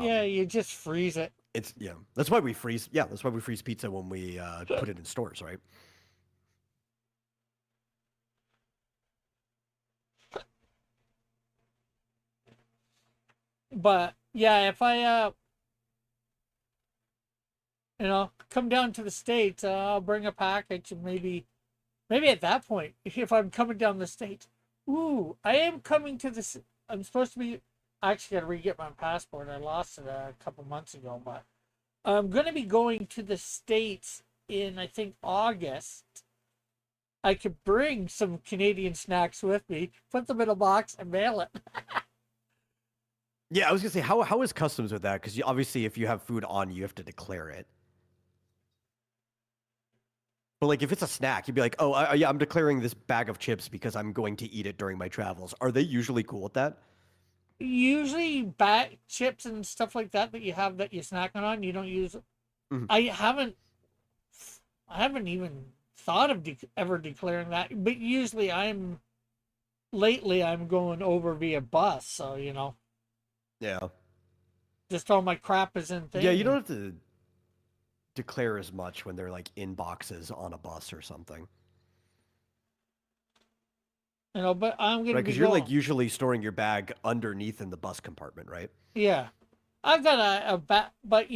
Yeah, Um, you just freeze it. it's yeah, that's why we freeze. Yeah, that's why we freeze pizza when we put it in stores, right? But yeah, if I come down to the States, I'll bring a package and maybe at that point, if I'm coming down the States, ooh, I am coming to this. I'm supposed to be. I actually got to re-get my passport. I lost it a couple months ago, but I'm going to be going to the States in I think August. I could bring some Canadian snacks with me, put them in a box, and mail it. Yeah, I was gonna say how is customs with that? Because obviously, if you have food on you, you have to declare it. But like, if it's a snack, you'd be like, "Oh, yeah, I'm declaring this bag of chips because I'm going to eat it during my travels." Are they usually cool with that? Usually, bat chips and stuff like that you have that you're snacking on, you don't use. Mhm. I haven't. I haven't even thought of ever declaring that. But usually, I'm going over via bus, so Yeah, just all my crap is in yeah. You don't thing. have to declare as much when they're like in boxes on a bus or something, But I'm right? gonna be Because you're like going. usually storing your bag underneath in the bus compartment, right? Yeah, I've got a bat, but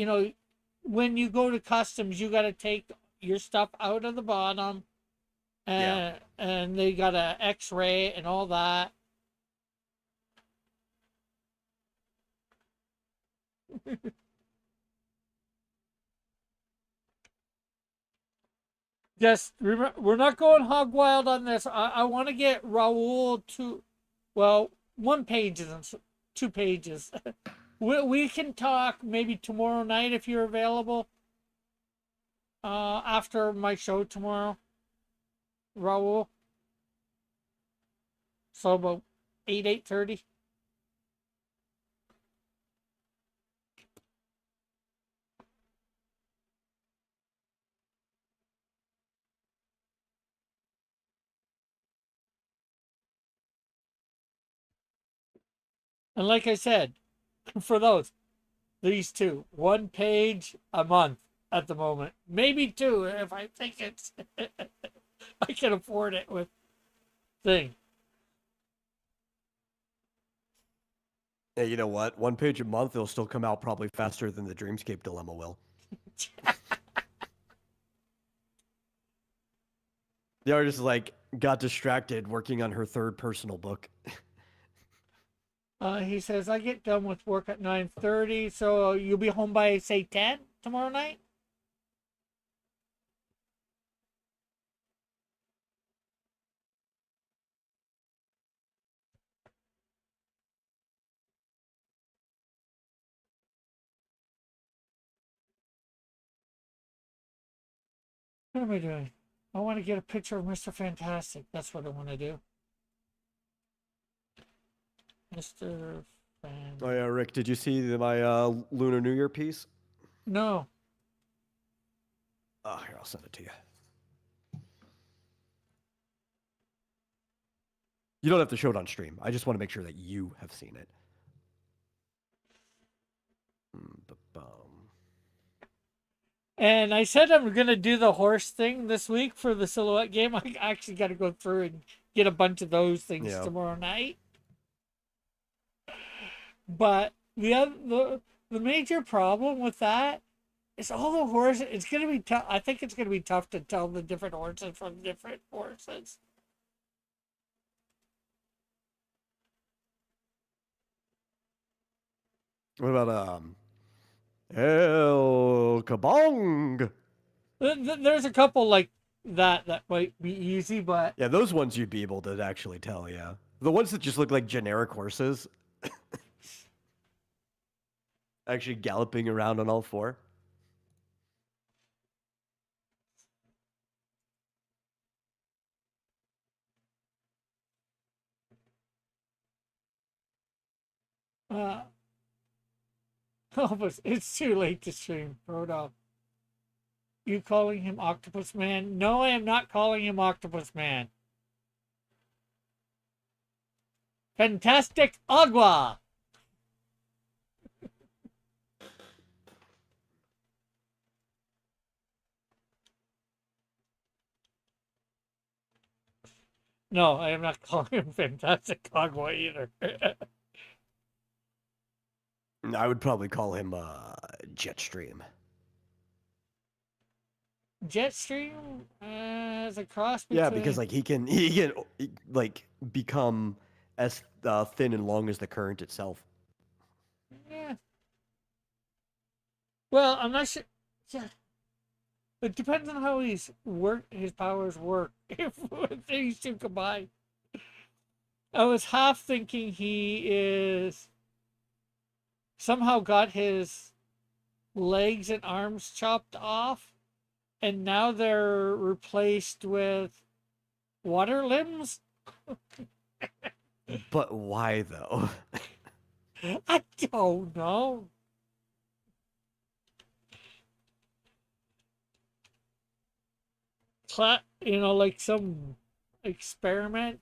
when you go to customs, you got to take your stuff out of the bottom, Yeah. and they got a X-ray and all that. Just remember, we're not going hog wild on this. I want to get Raul to, well, one page isn't 2 pages. We, can talk maybe tomorrow night if you're available. After my show tomorrow, Raul. So about 8:30. And like I said, for these two, one page a month at the moment, maybe two if I think it's I can afford it with thing. Yeah, you know what? One page a month, it'll still come out probably faster than the Dreamscape Dilemma will. The artist like got distracted working on her third personal book. He says I get done with work at 9:30, so you'll be home by say 10 tomorrow night. What am I doing? I want to get a picture of Mr. Fantastic. That's what I want to do. Mr. Oh yeah, Rick, did you see my Lunar New Year piece? No. Oh, here, I'll send it to you. You don't have to show it on stream. I just want to make sure that you have seen it. And I said I'm going to do the horse thing this week for the silhouette game. I actually got to go through and get a bunch of those things tomorrow night. But the major problem with that is all the horses. It's going to be tough. I think it's going to be tough to tell the different horses from different horses. What about El Kabong? There's a couple like that might be easy, but yeah, those ones you'd be able to actually tell. Yeah, the ones that just look like generic horses, actually galloping around on all four. Elvis, it's too late to stream. Frodo. You calling him Octopus Man? No, I am not calling him Octopus Man. Fantastic Agua. No, I am not calling him Fantastic Agua either. I would probably call him Jetstream. Jetstream is a cross between. Yeah, because like he can like become as thin and long as the current itself. Yeah. Well, I'm not sure. Yeah. It depends on how his powers work. If these two combine. I was half thinking he is somehow got his legs and arms chopped off, and now they're replaced with water limbs. But why though? I don't know. Like some experiment.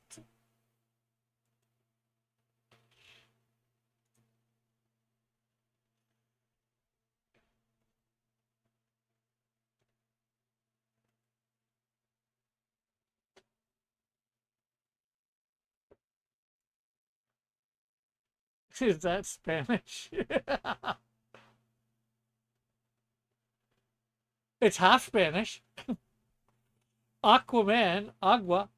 Is that Spanish? It's half Spanish. Aquaman, agua.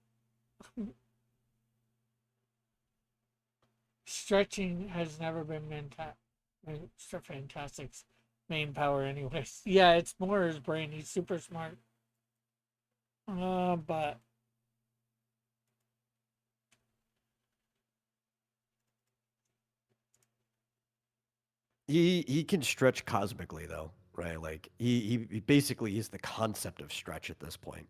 Stretching has never been Mr. Fantastic's main power, anyways. Yeah, it's more his brain. He's super smart. But He can stretch cosmically though. right? Like he basically is the concept of Stretch at this point.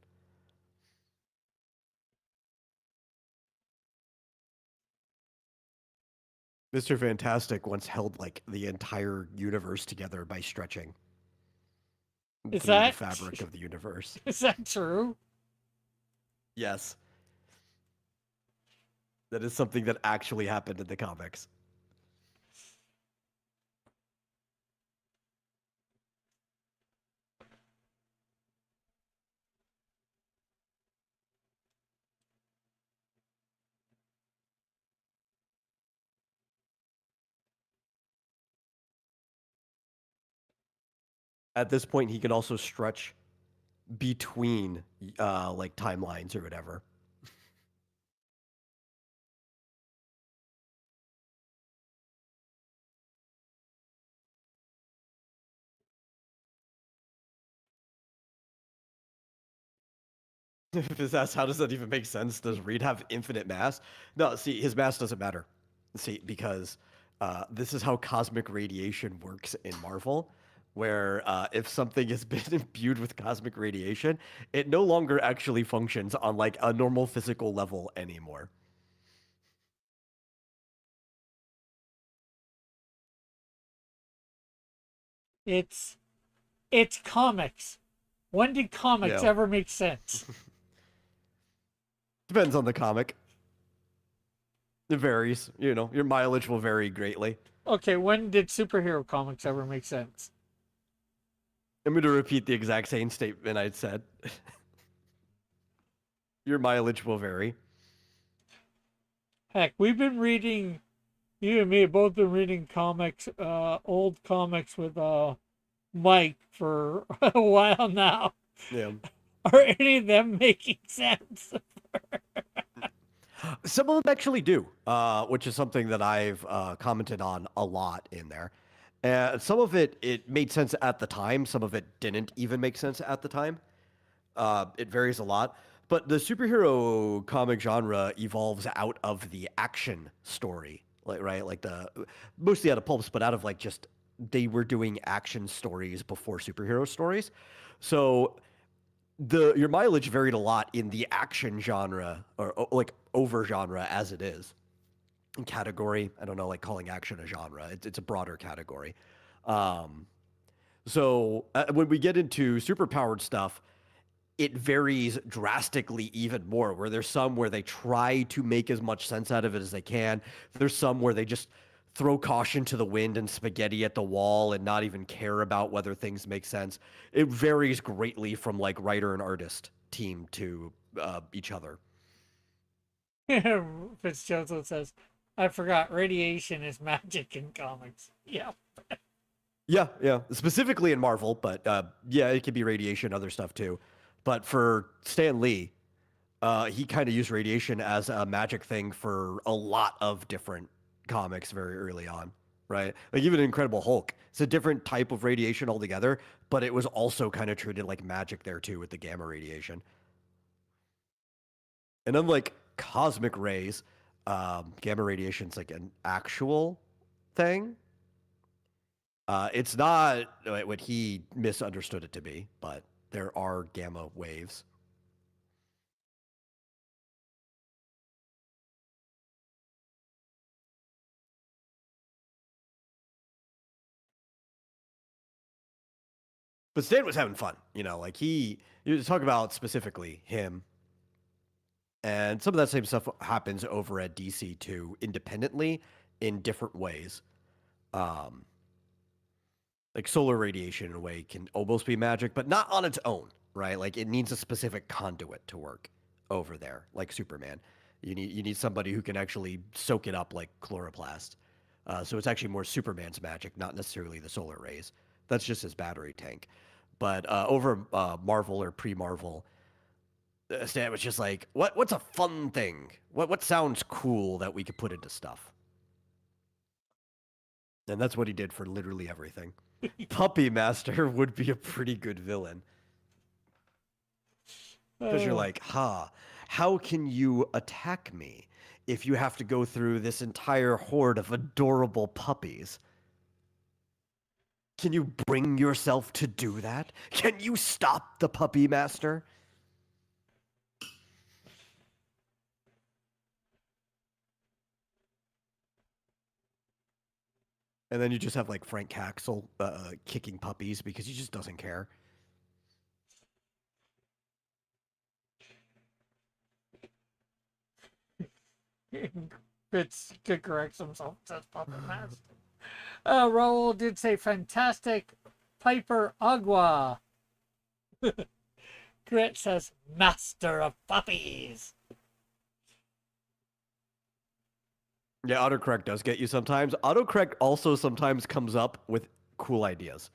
Mr. Fantastic once held like the entire universe together by stretching Is through the that fabric of the universe. is that true? Yes, that is something that actually happened in the comics. At this point, he can also stretch between like timelines or whatever. If that's how does that even make sense? Does Reed have infinite mass? No, see, his mass doesn't matter. See, because this is how cosmic radiation works in Marvel, where if something has been imbued with cosmic radiation, it no longer actually functions on like a normal physical level anymore. It's it's comics. When did comics Yeah, ever make sense? depends on the comic. It varies. You know, your mileage will vary greatly. Okay, when did superhero comics ever make sense? I'm going to repeat the exact same statement I said. Your mileage will vary. Heck, we've been reading. You and me have both been reading comics, old comics with Mike for a while now. Yeah. Are any of them making sense? Some of them actually do, which is something that I've commented on a lot in there. And some of it made sense at the time. Some of it didn't even make sense at the time. It varies a lot. But the superhero comic genre evolves out of the action story, like right, like the mostly out of pulps, but out of like just they were doing action stories before superhero stories. So the your mileage varied a lot in the action genre or like over genre as it is in category. I don't know, like calling action a genre. It's a broader category. Um, so when we get into superpowered stuff, it varies drastically even more. Where there's some where they try to make as much sense out of it as they can. There's some where they just throw caution to the wind and spaghetti at the wall and not even care about whether things make sense. It varies greatly from like writer and artist team to each other. Fitzgerald says, I forgot radiation is magic in comics. Yeah. Yeah, yeah. Specifically in Marvel, but yeah, it could be radiation, other stuff too. But for Stan Lee, he kind of used radiation as a magic thing for a lot of different comics very early on, right? Like even Incredible Hulk, it's a different type of radiation altogether, but it was also kind of treated like magic there too with the gamma radiation. And unlike cosmic rays, gamma radiation is like an actual thing. It's not what he misunderstood it to be, but there are gamma waves. But Stan was having fun, you know, like you talk about specifically him, and some of that same stuff happens over at DC too, independently in different ways. Um, like solar radiation in a way can almost be magic, but not on its own, right? Like it needs a specific conduit to work over there, like Superman. You need somebody who can actually soak it up like chloroplast. So it's actually more Superman's magic, not necessarily the solar rays. That's just his battery tank. But over Marvel or pre-Marvel, Stan was just like, what's a fun thing? What sounds cool that we could put into stuff? And that's what he did for literally everything. Puppy Master would be a pretty good villain. Because you're Uh, like, how can you attack me if you have to go through this entire horde of adorable puppies? Can you bring yourself to do that? Can you stop the puppy master? And then you just have like Frank Caxel kicking puppies because he just doesn't care. Fitz corrects himself, says Puppet Master. Raul did say fantastic Piper Agua. Grit says master of puppies. Yeah, autocorrect does get you sometimes. Autocorrect also sometimes comes up with cool ideas.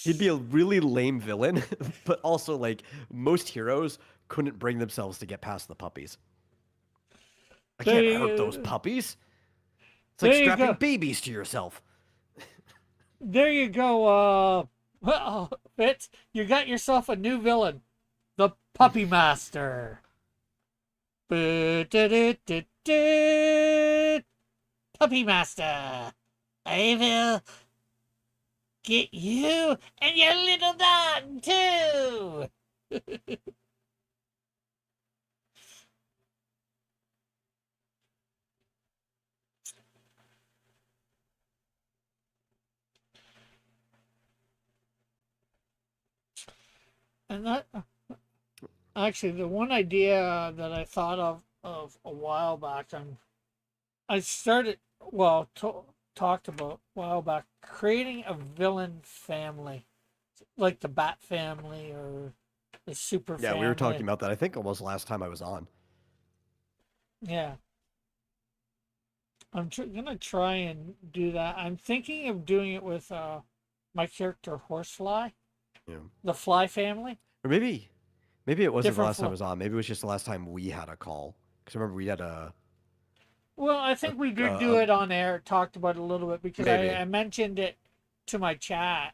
He'd be a really lame villain, but also like most heroes couldn't bring themselves to get past the puppies. I There can't hurt those you, puppies. It's like there you strapping go. babies to yourself. There you go. Well, Fitz, you got yourself a new villain, the Puppy Master. Puppy Master. I will get you and your little dog too. And that actually the one idea that I thought of a while back. I started talked about a while back creating a villain family like the Bat family or the Super Yeah, we were talking family. about that. I think almost last time I was on. Yeah, I'm gonna try and do that. I'm thinking of doing it with my character Horsefly, Yeah. the Fly family. Or maybe it wasn't the Different last time I fly. was on. Maybe it was just the last time we had a call. Because remember we had Well, I a, think we did do a it on air. Talked about it a little bit because maybe. I mentioned it to my chat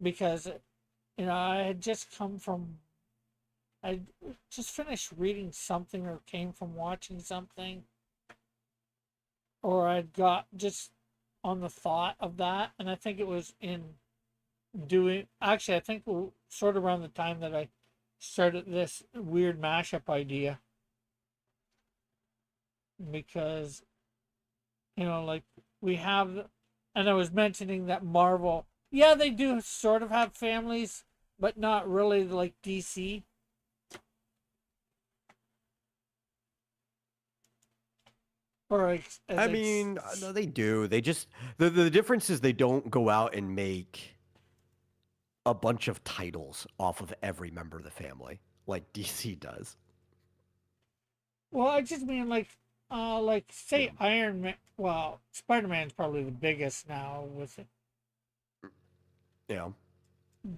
because I had just come from I just finished reading something or came from watching something or I'd got just on the thought of that and I think it was in doing actually I think sort of around the time that I started this weird mashup idea because like we have and I was mentioning that Marvel yeah they do sort of have families but not really like DC. Or as I mean, no, they do. They just the difference is they don't go out and make a bunch of titles off of every member of the family like DC does. well, I just mean like Yeah. say Iron Man. Well, Spider Man's probably the biggest now with it, Yeah.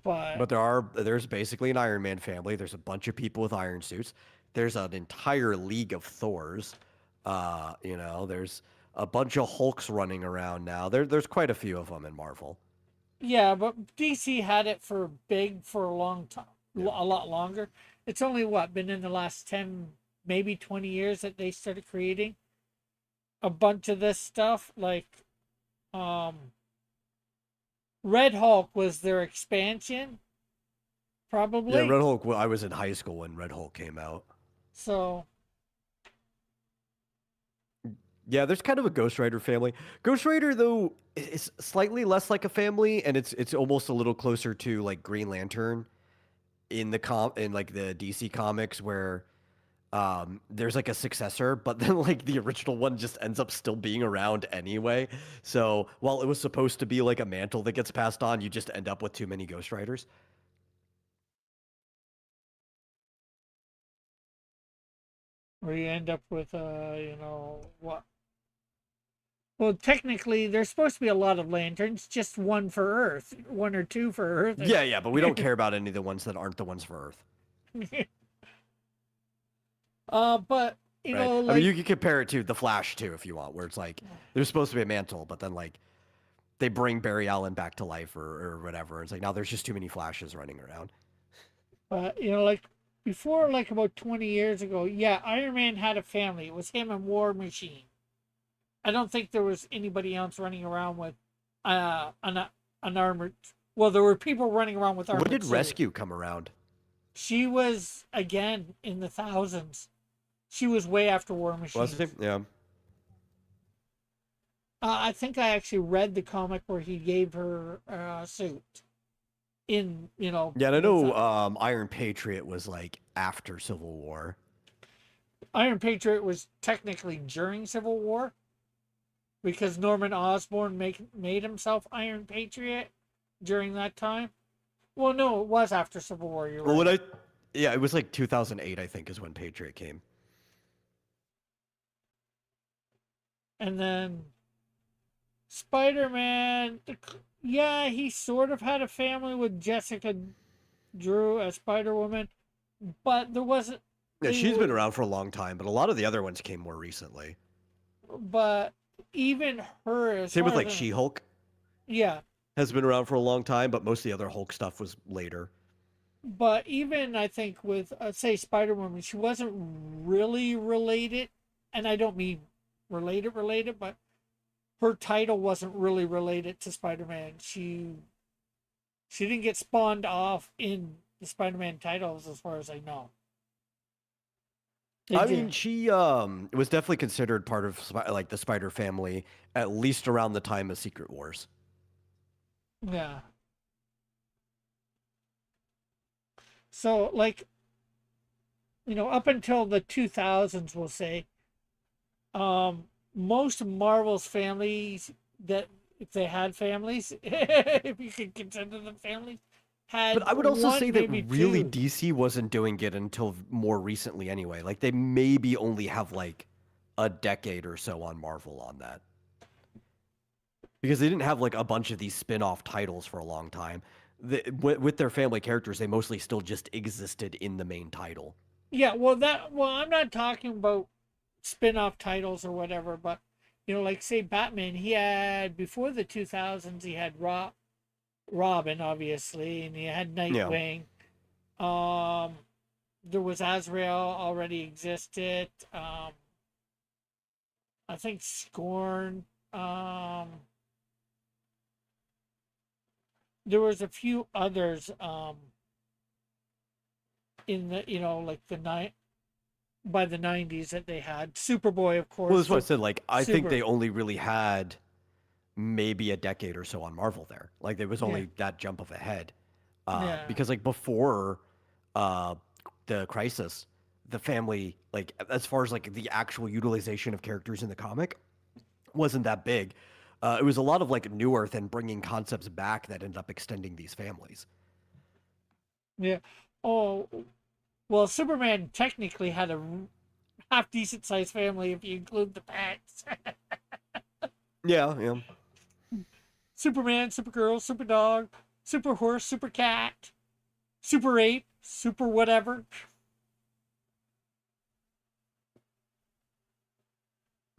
but But there's basically an Iron Man family. There's a bunch of people with iron suits. There's an entire league of Thors. There's a bunch of Hulks running around now. There's quite a few of them in Marvel. yeah, but DC had it for big for a long time, a Yeah. lot longer. It's only what been in the last 10, maybe 20 years that they started creating a bunch of this stuff. Like, um, Red Hulk was their expansion, Yeah, probably. Red Hulk. Well, I was in high school when Red Hulk came out. So Yeah, there's kind of a Ghost Rider family. Ghost Rider though is slightly less like a family, and it's almost a little closer to like Green Lantern in in like the DC comics where there's like a successor, but then like the original one just ends up still being around anyway. So while it was supposed to be like a mantle that gets passed on, you just end up with too many Ghost Riders. where you end up with what well, technically, there's supposed to be a lot of lanterns, just one for Earth, one or two for Earth. Yeah, yeah, but we don't care about any of the ones that aren't the ones for Earth, but right? I mean, like you can compare it to the Flash too, if you want, where it's like there's supposed to be a mantle, but then like they bring Barry Allen back to life or whatever. It's like now there's just too many Flashes running around. but like before, like about 20 years ago, yeah, Iron Man had a family. It was him and War Machine. I don't think there was anybody else running around with. an armored. Well, there were people running around with When armored did suits. Rescue come around? She was again in the thousands. She was way after War Was he? Machines. Yeah. I think I actually read the comic where he gave her a suit in Yeah, and I with know Iron Patriot was like after Civil War. Iron Patriot was technically during Civil War because Norman Osborn made himself Iron Patriot during that time. Well, no, it was after Civil War. You're Well, when right. I, yeah, it was like 2008, I think, is when Patriot came. And then Spider Man, yeah, he sort of had a family with Jessica Drew as Spider Woman, but there wasn't. Yeah, They she's been were, around for a long time, but a lot of the other ones came more recently. but even her, as Same with far as like She-Hulk yeah, has been around for a long time, but most of the other Hulk stuff was later. but even I think with say Spider Woman, she wasn't really related, and I don't mean related, but her title wasn't really related to Spider Man. She didn't get spawned off in the Spider Man titles, as far as I know. They I mean, did, she was definitely considered part of like the Spider family at least around the time of Secret Wars. yeah. So like up until the 2000s, we'll say, um, most Marvel's families that if they had families, if you could consider them families, had But I would also say one, that maybe really two. DC wasn't doing it until more recently anyway. Like they maybe only have like a decade or so on Marvel on that. Because they didn't have like a bunch of these spin-off titles for a long time. With their family characters, they mostly still just existed in the main title. Yeah, well, I'm not talking about spin-off titles or whatever, but like say Batman, he had before the 2000s, he had Robin, obviously, and he had Yeah. Nightwing. Um, there was Azrael already existed. I think Scorn. There was a few others in the like the night by the 90s that they had. Superboy, of Well, course. that's what I said. Like, I think Super. they only really had maybe a decade or so on Marvel there. Like, there was Yeah. only that jump of ahead. Yeah. Because like before uh, the Crisis, the family, like as far as like the actual utilization of characters in the comic, wasn't that big. It was a lot of like New Earth and bringing concepts back that ended up extending these families. Yeah. Oh, well, Superman technically had a half decent sized family if you include the pets. Yeah, yeah. Superman, Supergirl, Superdog, Super Horse, Super Cat, Super Ape, Super whatever.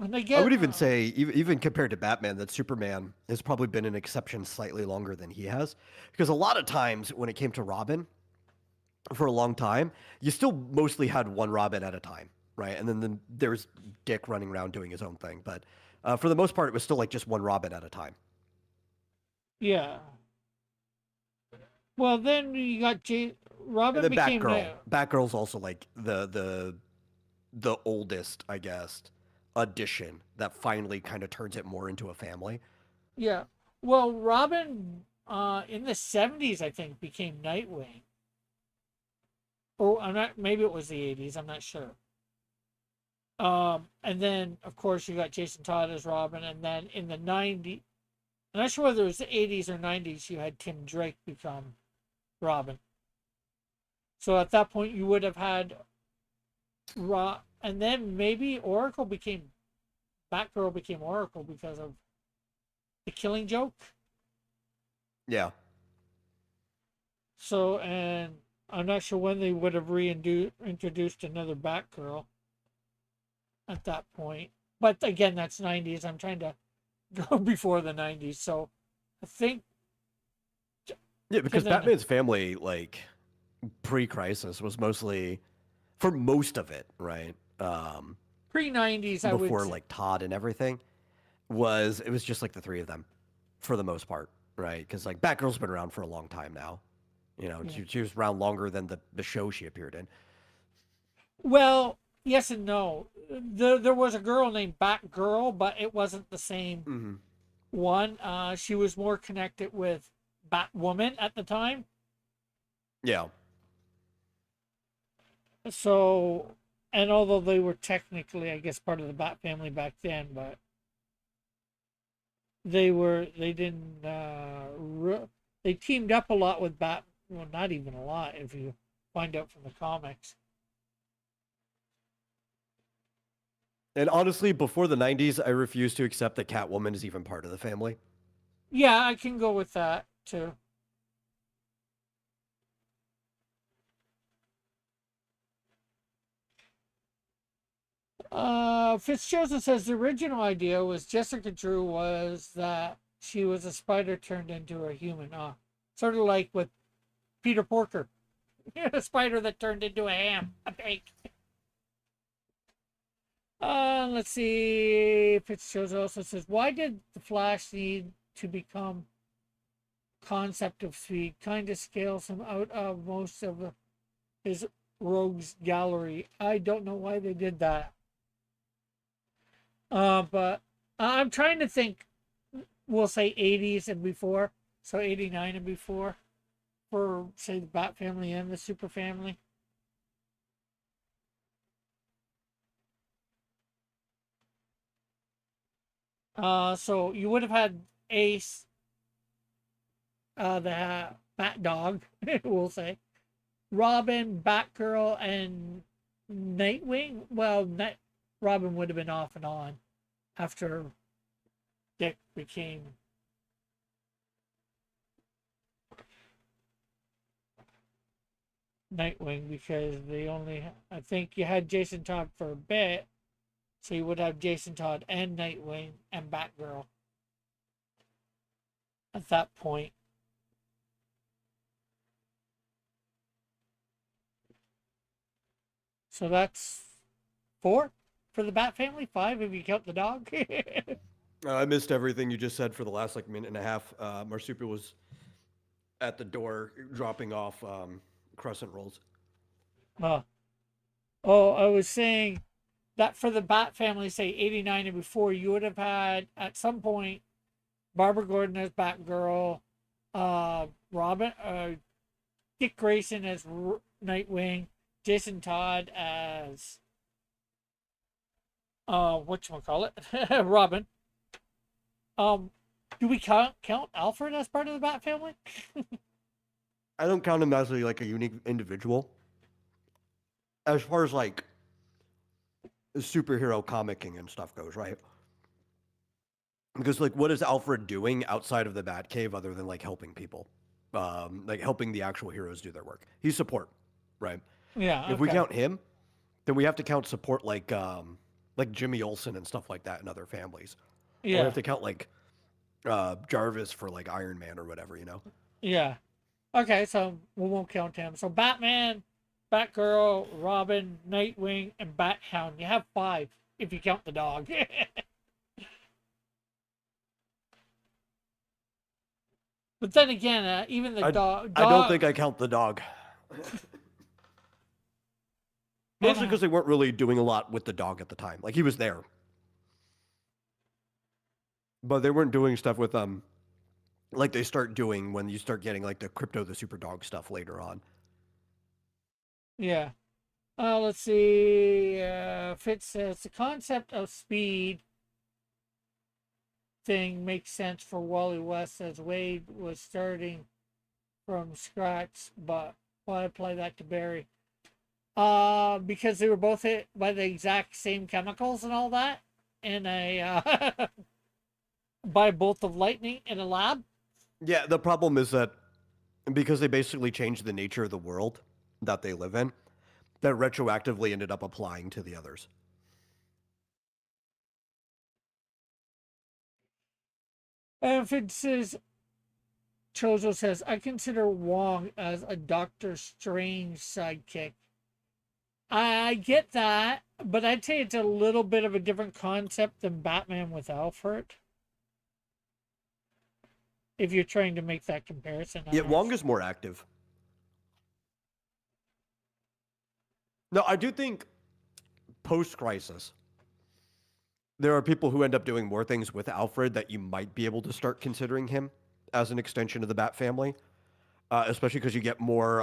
And they I get would even say, even compared to Batman, that Superman has probably been an exception slightly longer than he has. Because a lot of times when it came to Robin, for a long time, you still mostly had one Robin at a time, right? And then there was Dick running around doing his own thing. But for the most part, it was still like just one Robin at a time. yeah. Well, then you got And Robin then became Batgirl. Batgirl's also like the oldest, I guess, addition that finally kind of turns it more into a family. yeah. Well, Robin in the 70s I think became Nightwing. Oh, I'm not. Maybe it was the 80s. I'm not sure. And then of course you got Jason Todd as Robin, and then in the 90s, I'm not sure whether it was the 80s or 90s, you had Tim Drake become Robin. So at that point you would have had and then maybe Batgirl became Oracle because of the Killing Joke. Yeah. So, and I'm not sure when they would have reintroduced another Batgirl at that point. But again, that's 90s. I'm trying to go before the 90s. So I think Yeah, to because the Batman's family, like pre-crisis, was mostly for most of it, right? pre 90s, I would Before say. like Todd and everything, was it was just like the three of them. for the most part, right? Because like Batgirl's been around for a long time now. You know, Yeah. she was around longer than the show she appeared in. Well, yes and no. There was a girl named Batgirl, but it wasn't the same Hmm. one. She was more connected with Batwoman at the time. Yeah. So, and although they were technically, I guess, part of the Bat family back then, but they didn't they teamed up a lot with Bat. Well, not even a lot if you find out from the comics. And honestly, before the 90s, I refuse to accept that Catwoman is even part of the family. Yeah, I can go with that too. Fitzjoseph says the original idea was Jessica Drew was that she was a spider turned into a human. Sort of like with Peter Porker, a spider that turned into a ham, a bake. Let's see. Fitzjoseph also says, why did the Flash need to become concept of speed? Kind of scales him out of most of his rogues gallery. I don't know why they did that. But I'm trying to think. We'll say 80s and before, so 89 and before, for say the Bat family and the Super family. So you would have had Ace, the Bat Dog, we'll say, Robin, Batgirl, and Nightwing. Well, Robin would have been off and on after Dick became Nightwing because they only, I think you had Jason Todd for a bit, so you would have Jason Todd and Nightwing and Batgirl at that point. So that's four for the Bat family, five if you count the dog. I missed everything you just said for the last like minute and a half. Marsupial was at the door dropping off crescent rolls. uh, oh, I was saying that for the Bat family, say 89 and before, you would have had at some point Barbara Gordon as Batgirl, Robin, Dick Grayson as Nightwing, Jason Todd as whatchamacallit, Robin. Um, do we count Alfred as part of the Bat family? I don't count him as like a unique individual. As far as like superhero comicking and stuff goes, right? Because like, what is Alfred doing outside of the Batcave other than like helping people, like helping the actual heroes do their work? He's support, right? Yeah. If we Okay. count him, then we have to count support like Jimmy Olsen and stuff like that in other families, or we have Yeah. to count like Jarvis for like Iron Man or whatever, you know? Yeah. Okay. So we won't count him. So Batman, Batgirl, Robin, Nightwing, and Bathound. You have five if you count the dog. But then again, even the I dog, I don't think I count the dog. and Mostly because they weren't really doing a lot with the dog at the time. Like he was there, but they weren't doing stuff with like they start doing when you start getting like the crypto the super dog stuff later on. yeah. Let's see. Fitz says the concept of speed thing makes sense for Wally West as Wade was starting from scratch, but why apply that to Barry? Because they were both hit by the exact same chemicals and all that, and a by bolt of lightning in a lab. Yeah, the problem is that because they basically changed the nature of the world that they live in, that retroactively ended up applying to the others. And Fitz's Chozo says, I consider Wong as a Doctor Strange sidekick. I get that, but I'd say it's a little bit of a different concept than Batman with Alfred. if you're trying to make that comparison. Yeah, Wong is more active. No, I do think post Crisis, there are people who end up doing more things with Alfred that you might be able to start considering him as an extension of the Bat family, especially because you get more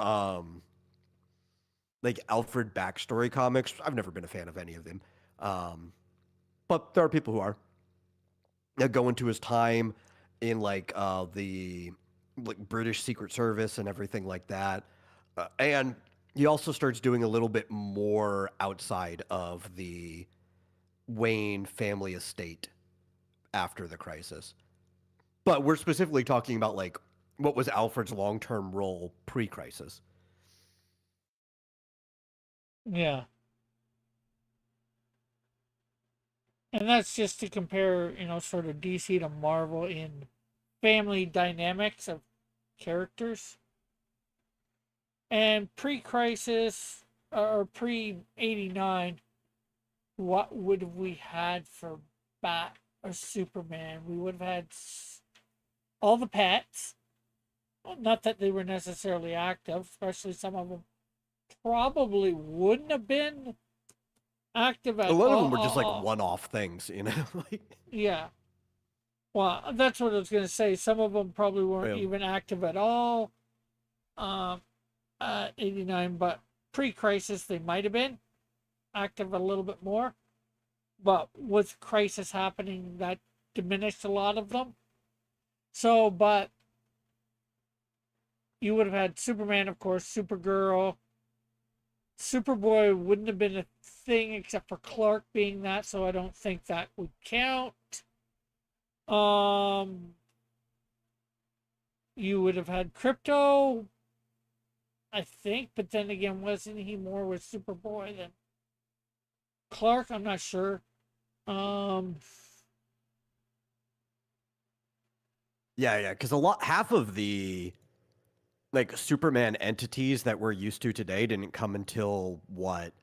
like Alfred backstory comics. I've never been a fan of any of them, um, but there are people who are that go into his time in like the like British Secret Service and everything like that, and he also starts doing a little bit more outside of the Wayne family estate after the crisis. But we're specifically talking about like what was Alfred's long-term role pre-crisis. Yeah. And that's just to compare, sort of DC to Marvel in family dynamics of characters. And pre-crisis or pre-89, what would we had for Bat or Superman? We would have had all the pets. Not that they were necessarily active, especially some of them probably wouldn't have been active A at lot of them were just like all. one-off things, you know. Like, Yeah. Well, that's what I was going to say. Some of them probably weren't yeah. even active at all. 89, but pre-crisis they might have been active a little bit more. But with crisis happening, that diminished a lot of them. So, but you would have had Superman, of course, Supergirl. Superboy wouldn't have been a thing except for Clark being that, so I don't think that would count. Um, you would have had Crypto, I think, but then again, wasn't he more with Superboy than Clark? I'm not sure. Um, Yeah, because half of the like Superman entities that we're used to today didn't come until what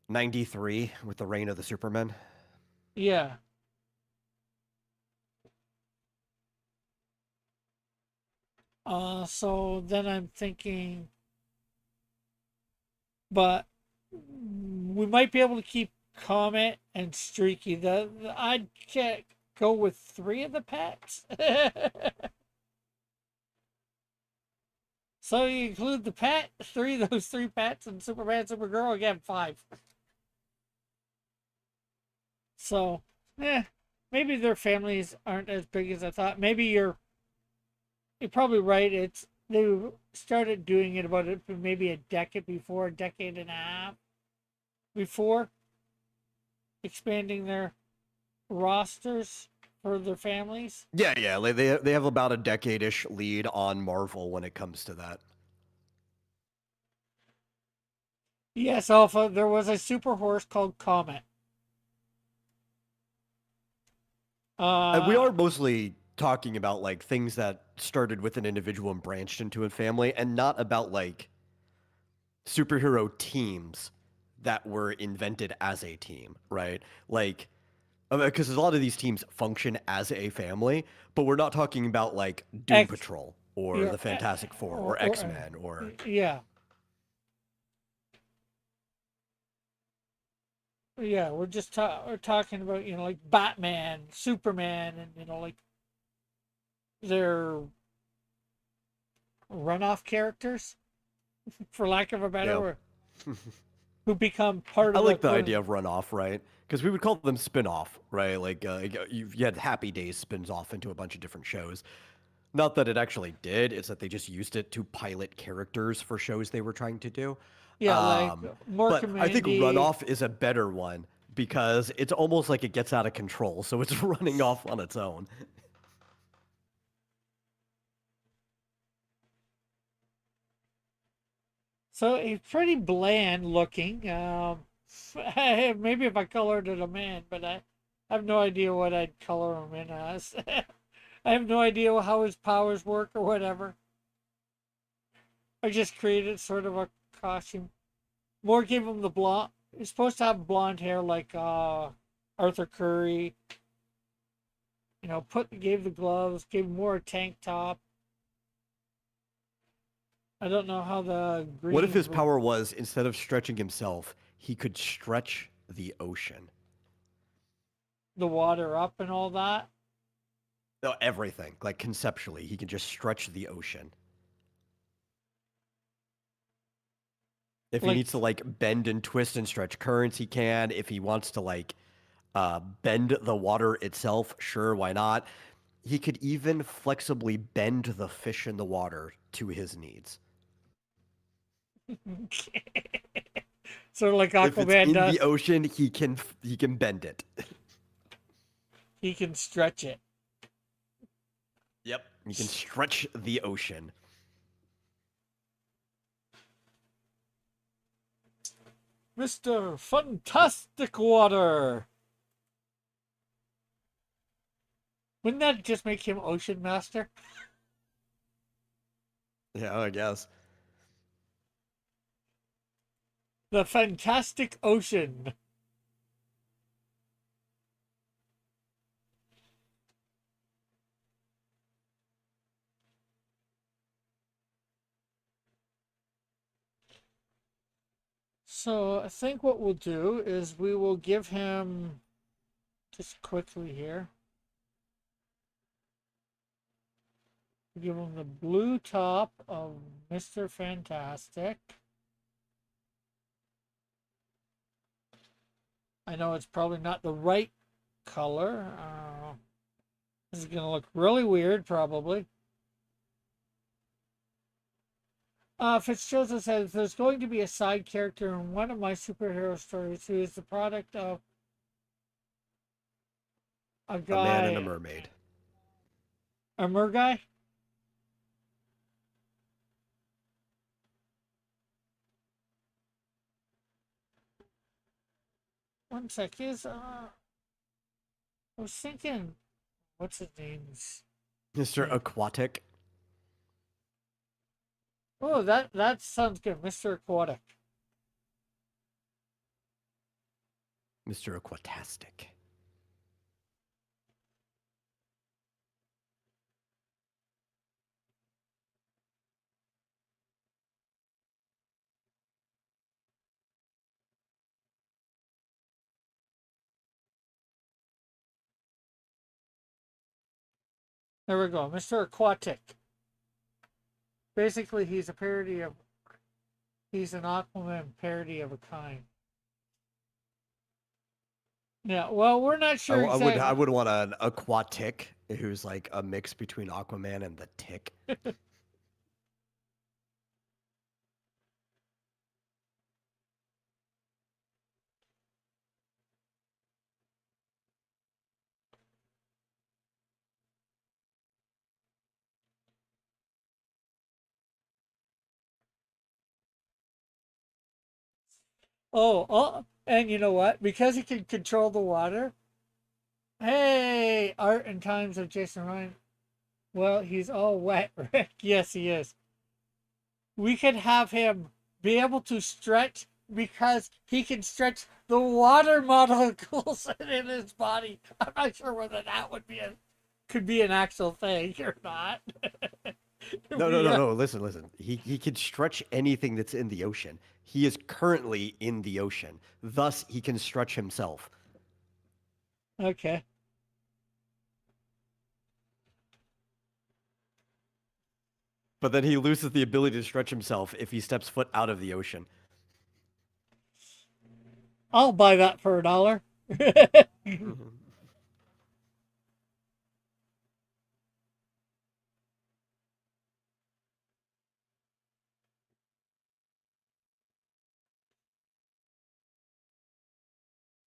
93 with the reign of the Supermen. yeah. So then I'm thinking, but we might be able to keep Comet and Streaky. I'd go with three of the pets. So you include the pet, those three pets, and Superman, Supergirl, again, five. So, maybe their families aren't as big as I thought. Maybe you're probably right. They started doing it about maybe a decade before, a decade and a half before, expanding their rosters for their families. Yeah. They have about a decade-ish lead on Marvel when it comes to that. Yes, Alpha. There was a super horse called Comet. And we Uh, are mostly talking about like things that started with an individual and branched into a family, and not about like superhero teams that were invented as a team, right? Like, because a lot of these teams function as a family, but we're not talking about like Doom X, Patrol or yeah, the Fantastic Four or or X-Men or yeah, yeah. We're talking about like Batman, Superman, and like their runoff characters, for lack of a better yeah. word, who become part I of the like the quote. idea of runoff, right? Because we would call them spin-off, right? Like you had Happy Days spins off into a bunch of different shows. Not that it actually did; it's that they just used it to pilot characters for shows they were trying to do. Yeah, like Mork But and I think Mindy. runoff is a better one because it's almost like it gets out of control, so it's running off on its own. So he's pretty bland looking. Maybe if I colored it a man, but I have no idea what I'd color him in as. I have no idea how his powers work or whatever. I just created sort of a costume. More gave him the blonde. He's supposed to have blonde hair like Arthur Curry. You know, gave the gloves, gave more a tank top. I don't know how the What if greens his would, power was, instead of stretching himself, he could stretch the ocean? the water up and all that. No, everything. Like conceptually, he can just stretch the ocean. If he Like, needs to like bend and twist and stretch currents, he can. If he wants to like bend the water itself, sure, why not? He could even flexibly bend the fish in the water to his needs. sort of like If it's Aquaman in the does. ocean, he can bend it. He can stretch it. Yep. He can stretch the ocean. Mr. Fantastic Water. Wouldn't that just make him Ocean Master? Yeah, I guess. The Fantastic Ocean. So I think what we'll do is we will give him, just quickly here, give him the blue top of Mr. Fantastic. I know it's probably not the right color. This is going to look really weird, probably. Fitzgerald says there's going to be a side character in one of my superhero stories who is the product of a A man and a guy, mermaid. a mer guy. One sec, I was thinking, what's his name's Mr. name? Aquatic. Oh, that sounds good, Mr. Aquatic. Mr. Aquatastic. There we go, Mr. Aquatic. Basically, he's a parody of, he's an Aquaman parody of a kind. Yeah, well, we're not I, sure I would I exactly. would want an aquatic who's like a mix between Aquaman and the Tick. And you know what? Because he can control the water. Hey, Art and Times of Jason Ryan. Well, he's all wet, Rick. Yes, he is. We could have him be able to stretch because he can stretch the water molecules in his body. I'm not sure whether that would be could be an actual thing or not. No, no, we, no, no. Listen, listen. He can stretch anything that's in the ocean. He is currently in the ocean. Thus, he can stretch himself. okay. But then he loses the ability to stretch himself if he steps foot out of the ocean. I'll buy that for $1.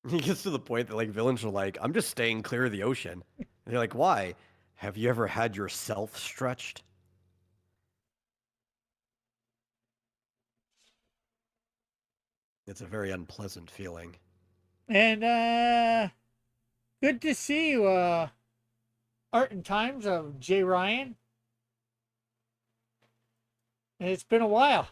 He gets to the point that like villains are like, "I'm just staying clear of the ocean." And you're like, "Why? Have you ever had yourself stretched?" It's a very unpleasant feeling. And good to see you, Art and Times of Jay Ryan. It's been a while.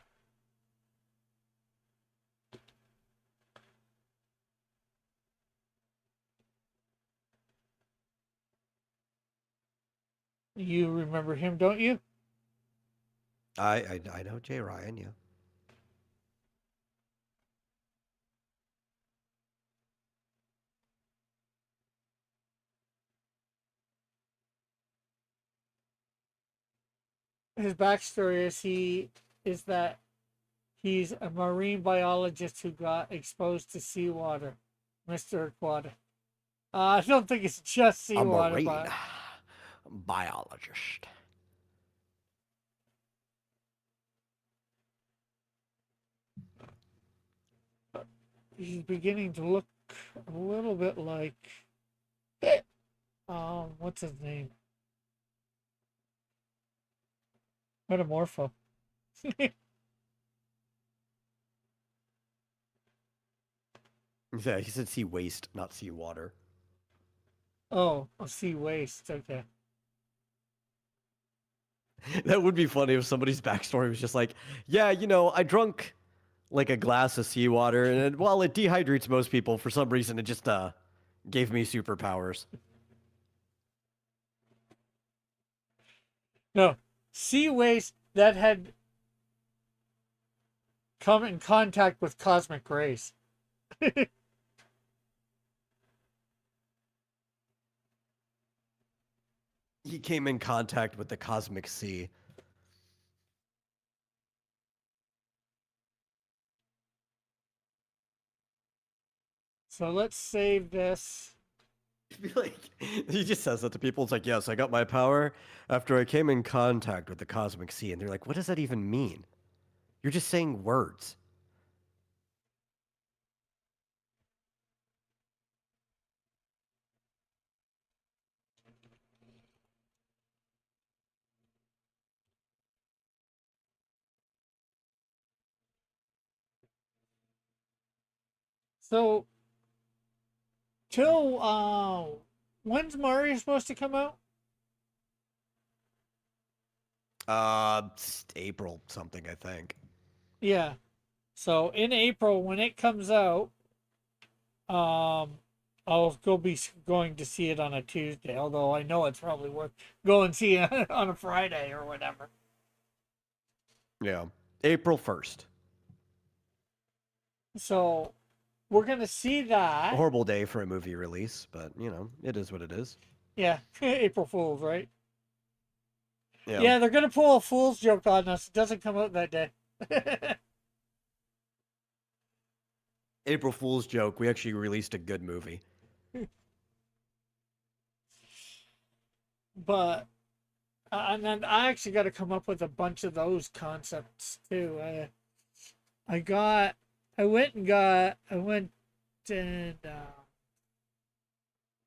You remember him, don't you? I know Jay Ryan, yeah. His backstory is that he's a marine biologist who got exposed to seawater, Mr. Aquatic. I don't think it's just A seawater, marine but biologist. he's beginning to look a little bit like what's his name? Metamorpho. Yeah, he said sea waste, not sea water. Oh, sea waste. Okay. That would be funny if somebody's backstory was just like, yeah, you know, I drunk like a glass of seawater, and while it dehydrates most people, for some reason it just gave me superpowers. No, sea waste that had come in contact with cosmic rays. He came in contact with the cosmic sea. So let's save this. Like, he just says that to people. It's like, yes, I got my power after I came in contact with the cosmic sea, and they're like, what does that even mean? You're just saying words. So till when's Mario supposed to come out? April something, I think. Yeah. So in April when it comes out, um I'll go be going to see it on a Tuesday, although I know it's probably worth go and see it on a Friday or whatever. Yeah, April 1st. So we're gonna see A that. horrible day for a movie release, but you know, it is what it is. Yeah, April Fools, right? Yeah. Yeah, they're gonna pull a fool's joke on us. It doesn't come out that day. April Fool's joke. We actually released a good movie. But and then I actually got to come up with a bunch of those concepts too. I got, I went and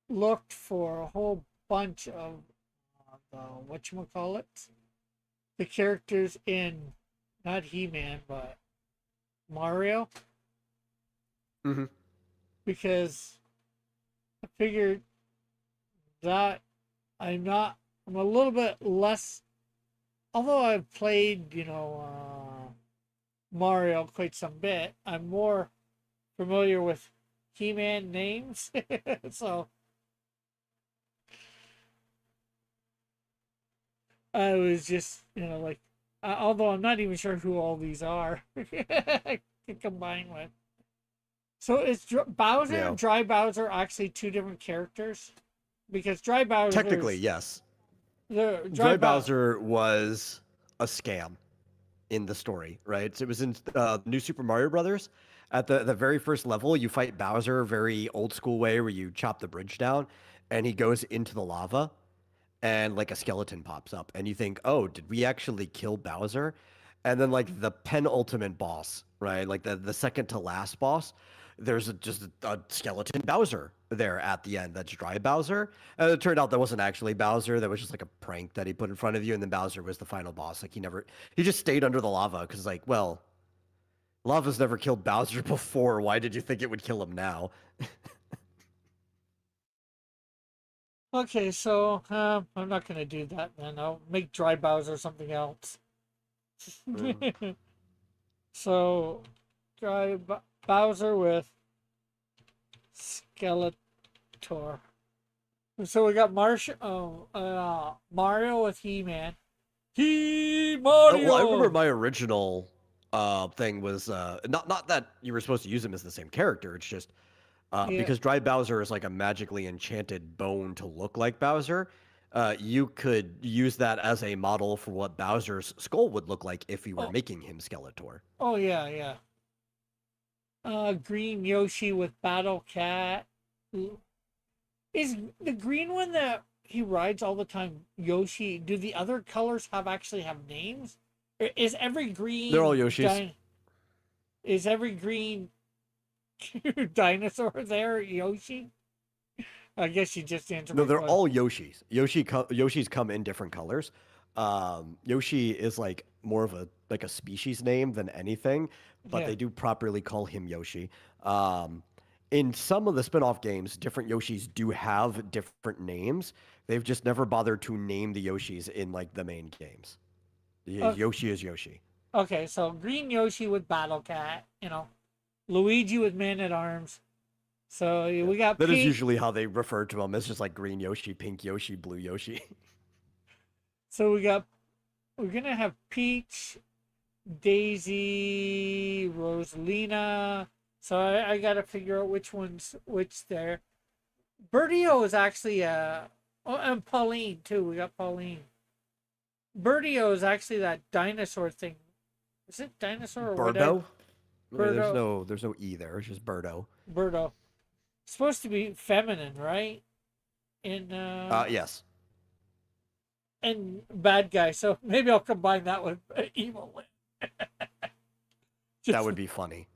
looked for a whole bunch of what you call it, the characters in not He-Man but Mario, Mm-hmm. because I figured that I'm a little bit less, although I've played, Mario quite some bit, I'm more familiar with He-Man names. So I was just, like, although I'm not even sure who all these are, I can combine with. So is Bowser Yeah. and Dry Bowser actually two different characters? Because Technically, yes. the Dry Dry Bowser. Bowser was a scam in the story, right? So it was in New Super Mario Brothers. At the very first level, you fight Bowser very old school way where you chop the bridge down and he goes into the lava and like a skeleton pops up and you think, "Oh, did we actually kill Bowser?" And then like the penultimate boss, right? Like the second to last boss, there's just a skeleton Bowser there at the end. That's Dry Bowser. And it turned out that wasn't actually Bowser. That was just like a prank that he put in front of you. And then Bowser was the final boss. Like he just stayed under the lava because like, well, lava's never killed Bowser before. Why did you think it would kill him now? Okay, so I'm not gonna do that then. I'll make Dry Bowser something else. Mm. So Bowser with Skeletor. So we got Mario with He-Man. He Well, I remember Mario. my original thing was not that you were supposed to use him as the same character. It's just Yeah. because Dry Bowser is like a magically enchanted bone to look like Bowser. You could use that as a model for what Bowser's skull would look like if you were Oh. making him Skeletor. Oh yeah, yeah. Green Yoshi with Battle Cat. Is the green one that he rides all the time Yoshi? Do the other colors actually have names? Is every They're all green Yoshis. is every green dinosaur there Yoshi? I guess you just answered No, my they're question. all Yoshis. Yoshis come in different colors. Yoshi is like more of a species name than anything, but Yeah. they do properly call him Yoshi. Um, in some of the spin-off games, different Yoshis do have different names. They've just never bothered to name the Yoshis in like the main games. Okay. Yoshi is Yoshi. Okay. So green Yoshi with Battle Cat. Luigi with Man at Arms. So Yeah. we got That is Pete. usually how they refer to him. It's just like green Yoshi, pink Yoshi, blue Yoshi. So we're gonna have Peach, Daisy, Rosalina. So I got to figure out which one's which there. Birdio is actually oh, and Pauline too. We got Pauline. Birdio is actually that dinosaur thing. Is it dinosaur or whatever? Birdo? I mean, Birdo. there's no E there. It's just Birdo. Birdo. It's supposed to be feminine, right? In Yes, and bad guy. So maybe I'll combine that with evil. that Just would be funny.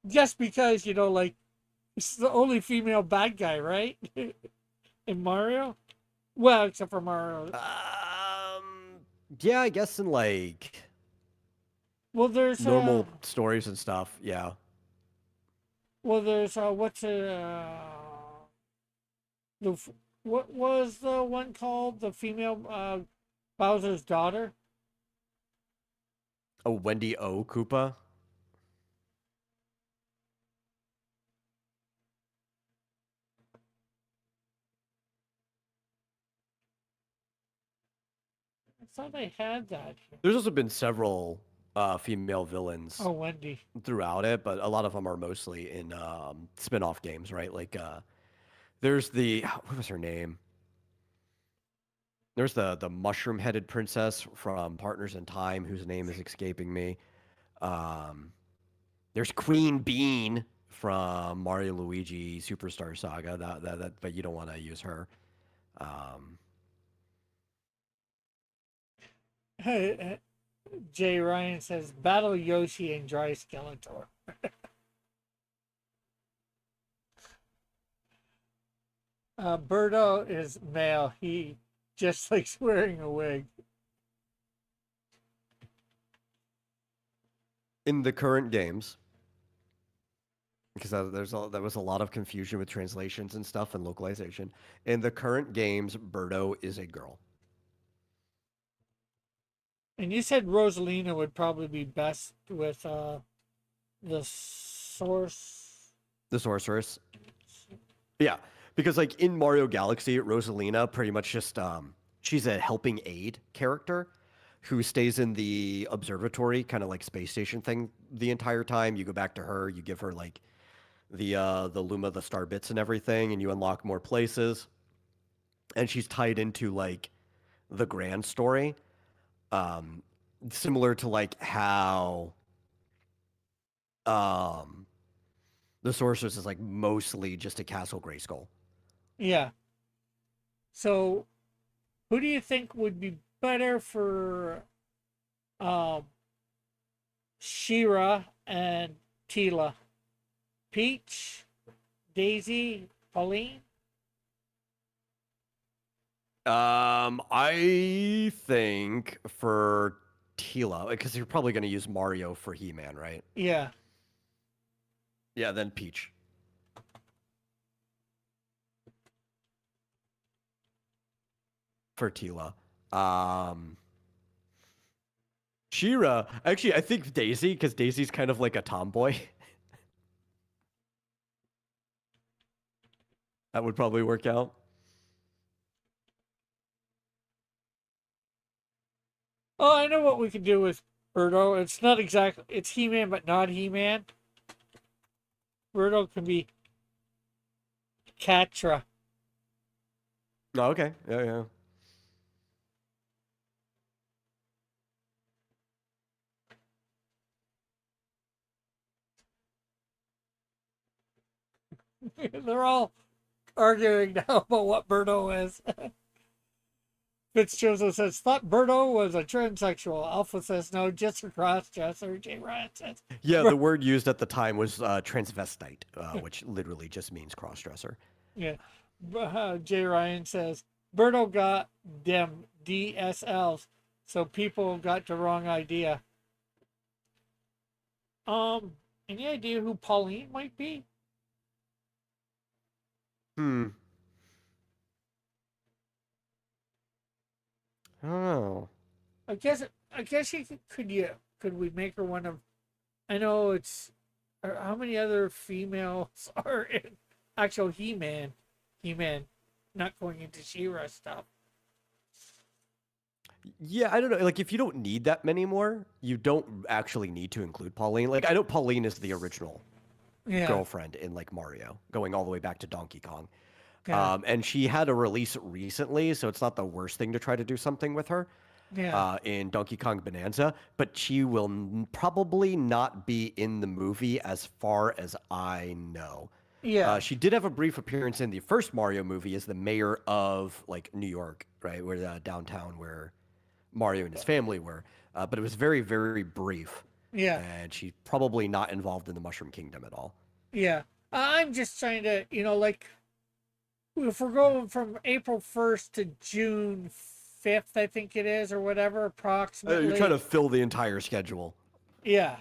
just because like it's the only female bad guy, right? In Mario. Well, except for Mario. Yeah, I guess in like Well, there's normal stories and stuff. Yeah. what's the what was the one called the female Bowser's daughter? Oh, Wendy O. Koopa. I thought I had that here. There's also been several female villains Oh, Wendy. throughout it, but a lot of them are mostly in spin-off games, right? Like there's the what was her name? There's the mushroom-headed princess from Partners in Time, whose name is escaping me. Um, there's Queen Bean from Mario Luigi Superstar Saga. But you don't want to use her. Um, Jay Ryan says battle Yoshi and Dry Skeletor. Birdo is male. He just likes wearing a wig. in the current games, because there was a lot of confusion with translations and stuff and localization. In the current games, Birdo is a girl. And you said Rosalina would probably be best with the source. The sorceress. Yeah, because like in Mario Galaxy, Rosalina pretty much just she's a helping aid character who stays in the observatory, kind of like space station thing the entire time. You go back to her, you give her like the Luma, the star bits and everything, and you unlock more places. And she's tied into like the grand story. Um Similar to like how um the sorceress is like mostly just a Castle Grayskull. Yeah. So who do you think would be better for um Shira and Tila? Peach, Daisy, Pauline? I think for Tila, because you're probably going to use Mario for He-Man, right? Yeah. Yeah, then Peach for Tila. Um, Shira, actually, I think Daisy, because Daisy's kind of like a tomboy. That would probably work out. Oh, I know what we can do with Birdo. It's not exactly, it's He-Man, but not He-Man. Birdo can be Catra. Oh, okay. Yeah, yeah. They're all arguing now about what Birdo is. Fitzjoseph says, thought Birdo was a transsexual. Alpha says, no, just a cross-dresser. J. Ryan says, Yeah, the word used at the time was transvestite, which literally just means crossdresser. yeah. J. Ryan says, Birdo got them DSLs, so people got the wrong idea. Any idea who Pauline might be? Hmm. Oh. I guess you could we make her one of, I know it's, how many other females are in actual He-Man, not going into She-Ra stuff. Yeah, I don't know. Like, if you don't need that many more, you don't actually need to include Pauline. Like, I know Pauline is the original Yeah, girlfriend in like Mario, going all the way back to Donkey Kong. yeah, And she had a release recently, so it's not the worst thing to try to do something with her yeah, in Donkey Kong Bonanza. But she will probably not be in the movie, as far as I know. yeah, She did have a brief appearance in the first Mario movie as the mayor of like New York, right, where downtown where Mario and his family were. But it was very, very brief, yeah, and she's probably not involved in the Mushroom Kingdom at all. yeah. I'm just trying to, like, if we're going from April 1st to June 5th, I think it is, or whatever, You're trying approximately. to fill the entire schedule. Yeah.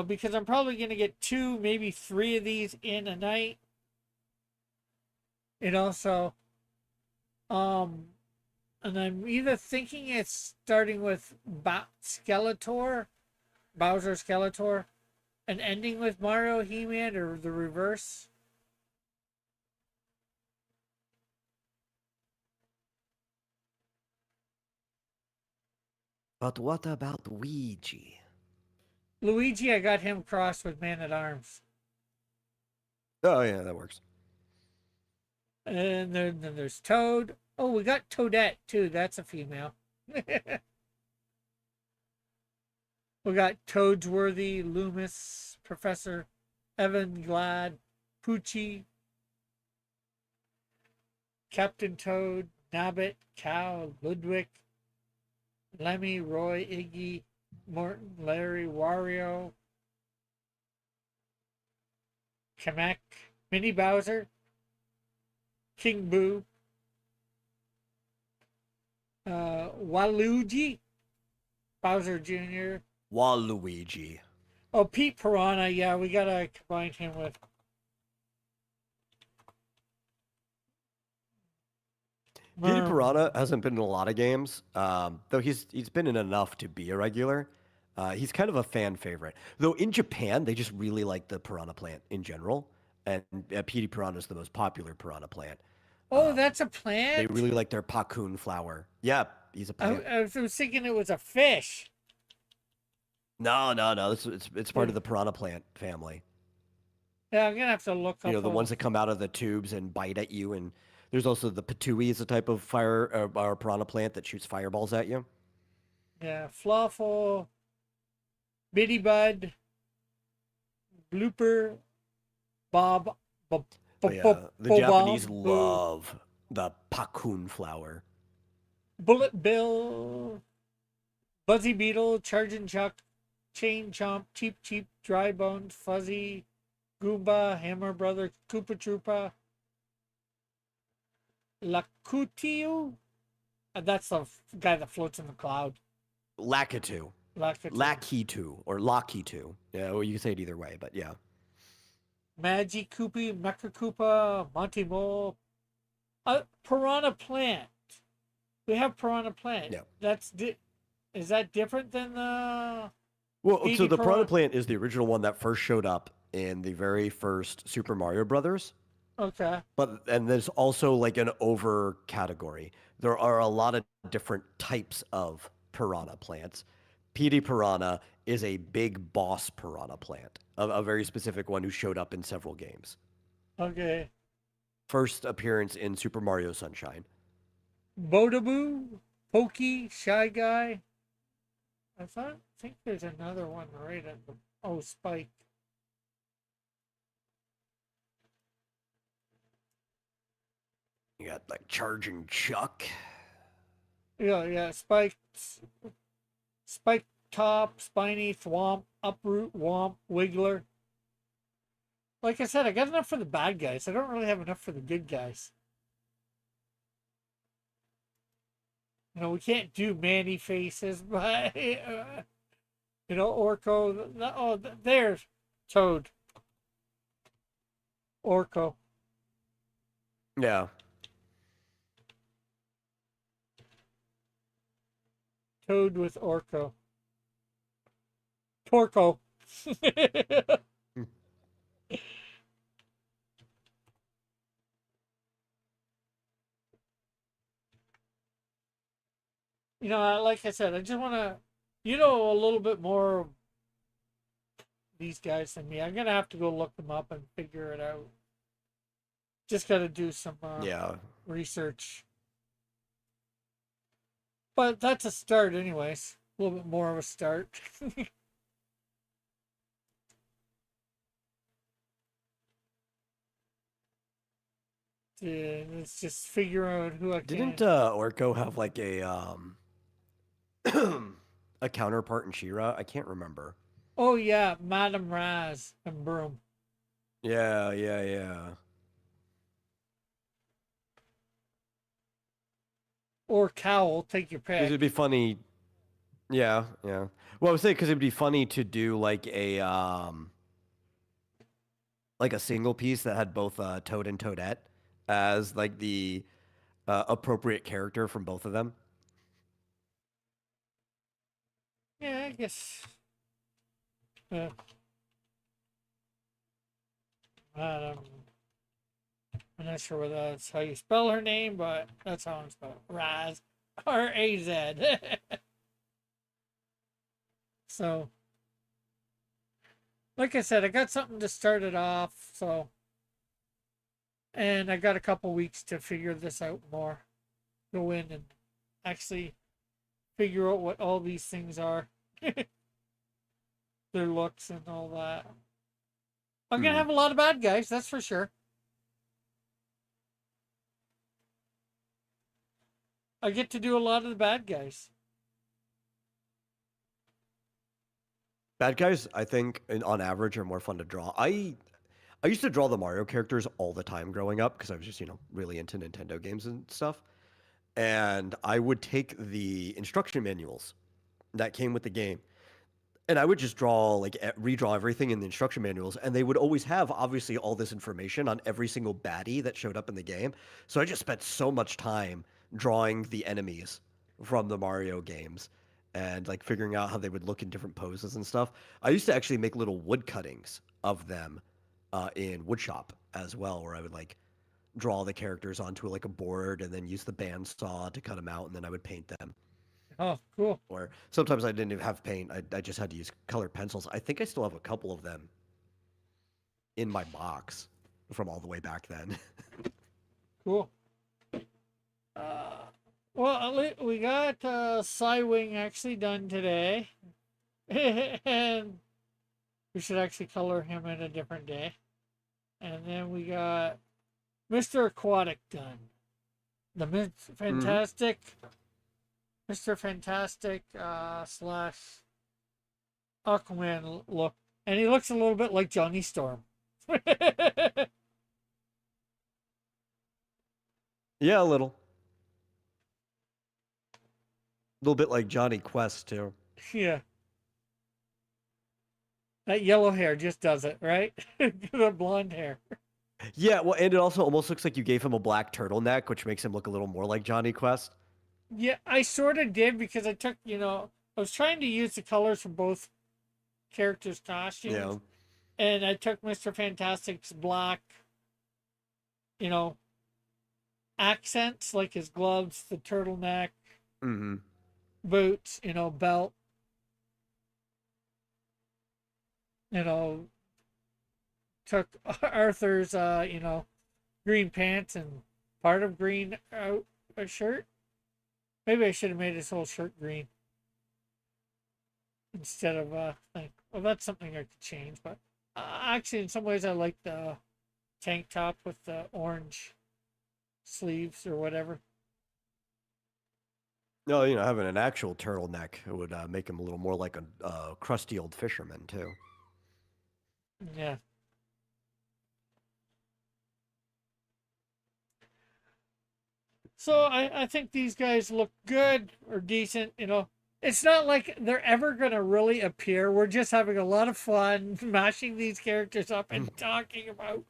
Because I'm probably going to get two, maybe three of these in a night. So, um, and I'm either thinking it's starting with Skeletor, Bowser Skeletor, and ending with Mario He-Man, or the reverse. But what about Luigi? Luigi, I got him crossed with Man at Arms. Oh yeah, that works. And then there's Toad. Oh, we got Toadette too. That's a female. We got Toadsworthy, Loomis, Professor Evan Glad, Poochie, Captain Toad, Nabbit, Cow, Ludwig, Lemmy, Roy, Iggy, Morton, Larry, Wario, Kamek, Minnie Bowser, King Boo, Waluigi, Bowser Jr. Waluigi. Oh, Pete Piranha. Yeah, we gotta combine him with. Petey Merm. Piranha hasn't been in a lot of games, though he's been in enough to be a regular. He's kind of a fan favorite, though. In Japan, they just really like the piranha plant in general, and Petey Piranha is the most popular piranha plant. Oh, Um, that's a they plant. really like their pakun flower. Yeah, he's a I, plant. I was thinking it was a fish. No, no, no. It's part Yeah, of the piranha plant family. I'm gonna have to look You know, up the ones a. that come out of the tubes and bite at you, and there's also the patui is a type of fire or piranha plant that shoots fireballs at you. Yeah, Fluffle, Bitty Bud, Blooper, Bob, Bob, But Bob, Bob, yeah, the Japanese Bomb, Boo, love the pakun flower. Bullet Bill, Buzzy Beetle, Charging Chuck, Chain Chomp, Cheap Cheap, Dry Bones, Fuzzy, Goomba, Hammer Brother, Koopa Troopa, Lakutiu. That's the guy that floats in the cloud. Lakitu. Lakutiu. Lakitu or Lakitu. Yeah, well, you can say it either way, but yeah. Magi Koopy, Mecha Koopa, Monty Mole, Piranha Plant. We have Piranha Plant. Yeah. Is that different than the Well, so 80 the piranha Piranha? plant is the original one that first showed up in the very first Super Mario Brothers. Okay. But and there's also like an over category. There are a lot of different types of piranha plants. PD piranha is a big boss piranha plant, a very specific one who showed up in several games. Okay. First appearance in Super Mario Sunshine. Bodaboo, Pokey, Shy Guy. I think there's another one right at the. Oh, Spike. You got like Charging Chuck. Yeah, yeah. Spike Top, Spiny, Thwomp, Uproot, Womp, Wiggler. Like I said, I got enough for the bad guys. I don't really have enough for the good guys. We can't do Manny faces, but Orko. Oh, there's Toad. Orko. Yeah. Toad with Orko. Torko. Like I said, I just want to, a little bit more of these guys than me. I'm gonna have to go look them up and figure it out. Just got to do some Yeah. research. But that's a start, anyways. A little bit more of a start. Let's just figure out who I Didn't can. Orko have like a a counterpart in Shira? I can't remember. Oh yeah, Madame Raz and Broom. Yeah, yeah, yeah. Or Cowl, take your Because it'd be pick. funny. Yeah, yeah. Well, I was saying because it'd be funny to do like a single piece that had both Toad and Toadette as like the appropriate character from both of them. Yeah, I guess. Uh, Madame. I'm not sure whether that's how you spell her name, but that's how I'm spelled. Raz. R-A-Z. So, like I said, I got something to start it off. So, and I got a couple weeks to figure this out more. Go in and actually figure out what all these things are, their looks and all that. I'm gonna Hmm. have a lot of bad guys, that's for sure. I get to do a lot of the bad guys. Bad guys, I think, on average, are more fun to draw. I used to draw the Mario characters all the time growing up because I was just really into Nintendo games and stuff. And I would take the instruction manuals that came with the game, and I would just draw redraw everything in the instruction manuals, and they would always have obviously all this information on every single baddie that showed up in the game. So I just spent so much time drawing the enemies from the Mario games and like figuring out how they would look in different poses and stuff. I used to actually make little wood cuttings of them in woodshop as well, where I would like draw the characters onto like a board and then use the bandsaw to cut them out, and then I would paint them. Oh, cool. Or sometimes I didn't even have paint. I just had to use colored pencils. I think I still have a couple of them in my box from all the way back then. Cool. Uh, well, we got Psywing actually done today. And we should actually color him in a different day. And then we got Mr. Aquatic done. The Hmm. Fantastic, Mr. Fantastic slash Aquaman look. And he looks a little bit like Johnny Storm. Yeah, a little. A little bit like Johnny Quest too. Yeah. That yellow hair just does it, right? The blonde hair. Yeah, well, and it also almost looks like you gave him a black turtleneck, which makes him look a little more like Johnny Quest. Yeah, I sort of did because I took, I was trying to use the colors from both characters' Yeah. costumes, And I took Mr. Fantastic's black, you know, accents like his gloves, the turtleneck, Mm-hmm. boots, belt, you know, took Arthur's, green pants and part of green out a shirt. Maybe I should have made his whole shirt green instead of thing. Well, that's something I could change, but actually, in some ways, I like the tank top with the orange sleeves or whatever. No, having an actual turtleneck would make him a little more like a crusty old fisherman too. Yeah. So I think these guys look good or decent. It's not like they're ever going to really appear. We're just having a lot of fun mashing these characters up and talking about,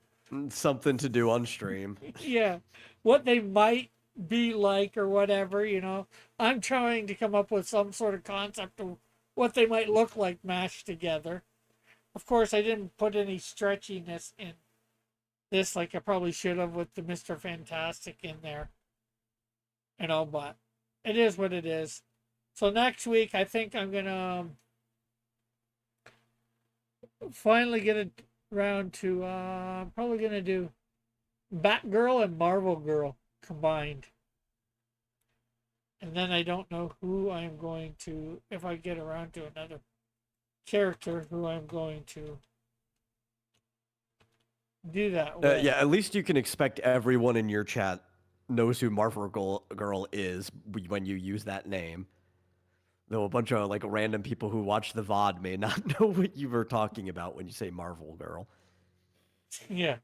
Something to do on stream. yeah, what they might be like or whatever. I'm trying to come up with some sort of concept of what they might look like mashed together. Of course, I didn't put any stretchiness in this like I probably should have with the Mr. Fantastic in there. But it is what it is. So next week, I think I'm gonna finally get around to probably gonna do Batgirl and Marvel Girl combined, and then I don't know who I'm going to if I get around to another character who I'm going to do that with. Yeah, at least you can expect everyone in your chat knows who Marvel Girl is when you use that name. Though a bunch of like random people who watch the VOD may not know what you were talking about when you say Marvel Girl. Yeah,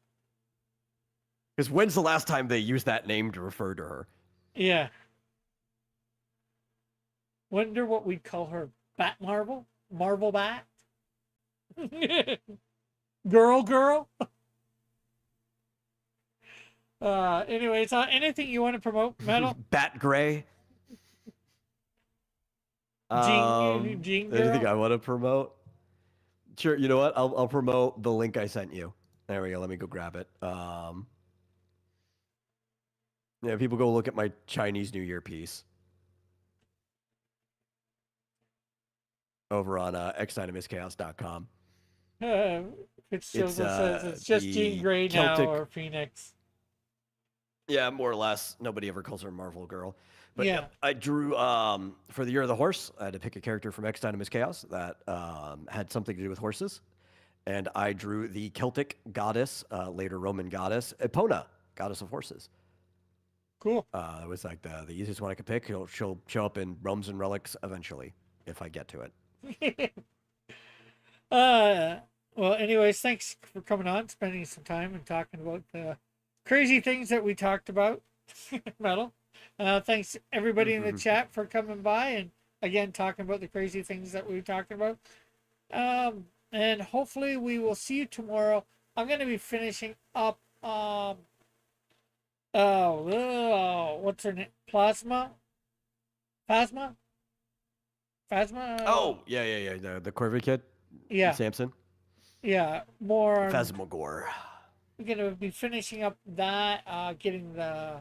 Because when's the last time they used that name to refer to her? yeah. Wonder what we'd call her. Bat Marvel, Marvel Bat, Girl. Anyways, anything you want to promote, Metal? Bat Gray. Jean Anything Girl? I want to promote? Sure. You know what? I'll promote the link I sent you. There we go. Let me go grab it. Yeah, people go look at my Chinese New Year piece over on xdynamischaos.com. Uh, It's Fitzgerald says it's just Jean the Grey now Celtic. or Phoenix. Yeah, more or less. Nobody ever calls her Marvel Girl. But Yeah, yep, I drew for the Year of the Horse. I had to pick a character from X Dynamis Chaos that had something to do with horses, and I drew the Celtic goddess, later Roman goddess, Epona, goddess of horses. cool. It was like the easiest one I could pick. She'll show up in Realms and Relics eventually, if I get to it. uh, well, anyways, thanks for coming on, spending some time and talking about the crazy things that we talked about. Metal. Thanks everybody in the chat for coming by and again talking about the crazy things that we were talking about. And hopefully we will see you tomorrow. I'm going to be finishing up. What's her name? Phasma, Phasma. Oh, yeah. The Corvid kid, Yeah, Samson, yeah. More. Phasmogor. We're gonna be finishing up that. Getting the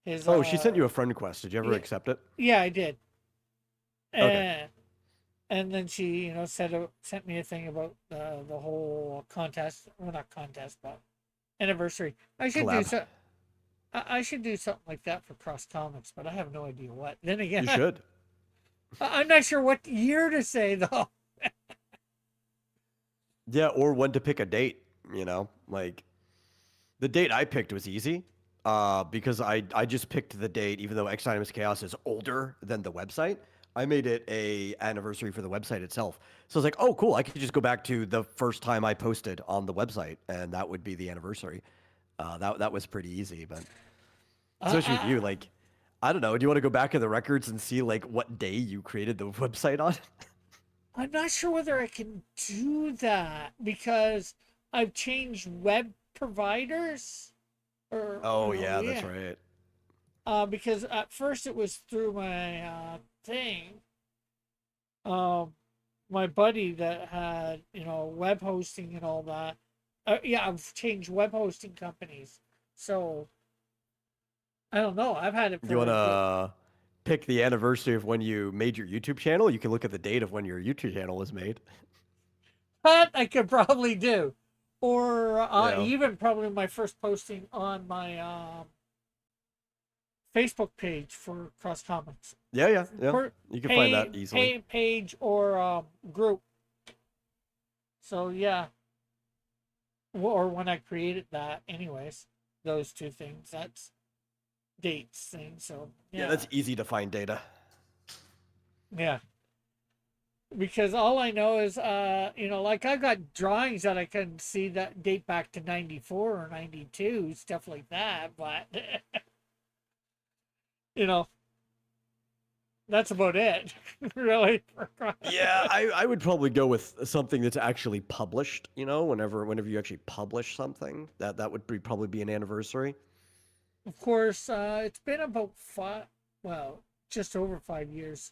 his. Oh, she sent you a friend request. Did you ever Yeah, accept it? yeah, I did. Okay. And then she, sent me a thing about the whole contest. Well, not contest, but anniversary. I should do Collab. so. I should do something like that for Cross Comics, but I have no idea what. Then again, You should. I'm not sure what year to say though. Yeah, or when to pick a date, Like the date I picked was easy. Because I just picked the date, even though X Dynamis Chaos is older than the website. I made it a anniversary for the website itself. So I was like, oh, cool. I could just go back to the first time I posted on the website, and that would be the anniversary. That was pretty easy, but especially with you, like, I don't know. Do you want to go back in the records and see like what day you created the website on? I'm not sure whether I can do that because I've changed web providers. Or Oh yeah, that's yeah. right. Because at first it was through my thing. Um, my buddy that had, web hosting and all that. Yeah, I've changed web hosting companies. So I don't know. I've had it You want for a good. to pick the anniversary of when you made your YouTube channel? You can look at the date of when your YouTube channel was made. That I could probably do. Or Yeah. even probably my first posting on my Facebook page for Cross Comics. Yeah, yeah, yeah. Per, You can find that easily. page or group. So yeah, or when I created that, anyways, those two things. That's dates thing. So Yeah, yeah, that's easy to find data. yeah. Because all I know is, like I got drawings that I can see that date back to '94 or '92, stuff like that. But you know, that's about it, really. Yeah, I would probably go with something that's actually published. Whenever you actually publish something, that would probably be an anniversary. Of course, it's been about well, just over 5 years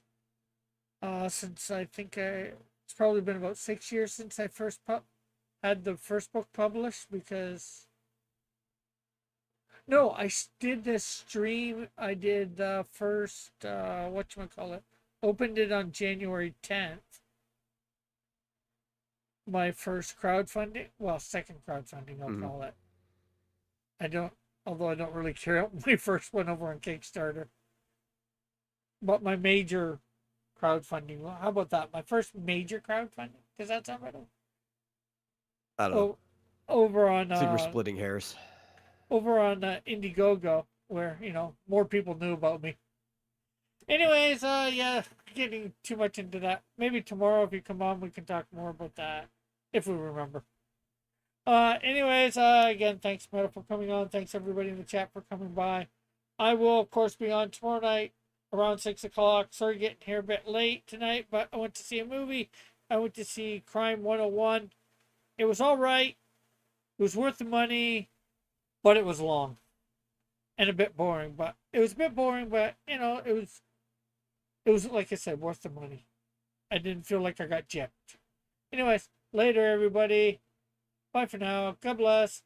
since I think it's probably been about 6 years since I first had the first book published. Because no, I did this stream. I did the first whatchamacallit, opened it on January 10th. My first crowdfunding, well, second crowdfunding, I'll Hmm. call it. I don't, although I don't really care about my first one over on Kickstarter, but my major crowdfunding. Well, how about that? My first major crowdfunding. Does that sound better? I don't know. Oh, over on I think we're splitting hairs. Indiegogo, where more people knew about me. Anyways, yeah, getting too much into that. Maybe tomorrow, if you come on, we can talk more about that if we remember. Anyways, again, thanks, Meta, for coming on. Thanks, everybody in the chat, for coming by. I will, of course, be on tomorrow night around 6 o'clock. Sorry getting here a bit late tonight, but I went to see a movie. I went to see Crime 101. It was all right. It was worth the money, but it was long and a bit boring. But it was a bit boring, but, it was, like I said, worth the money. I didn't feel like I got gypped. Anyways, later, everybody. Bye for now. God bless.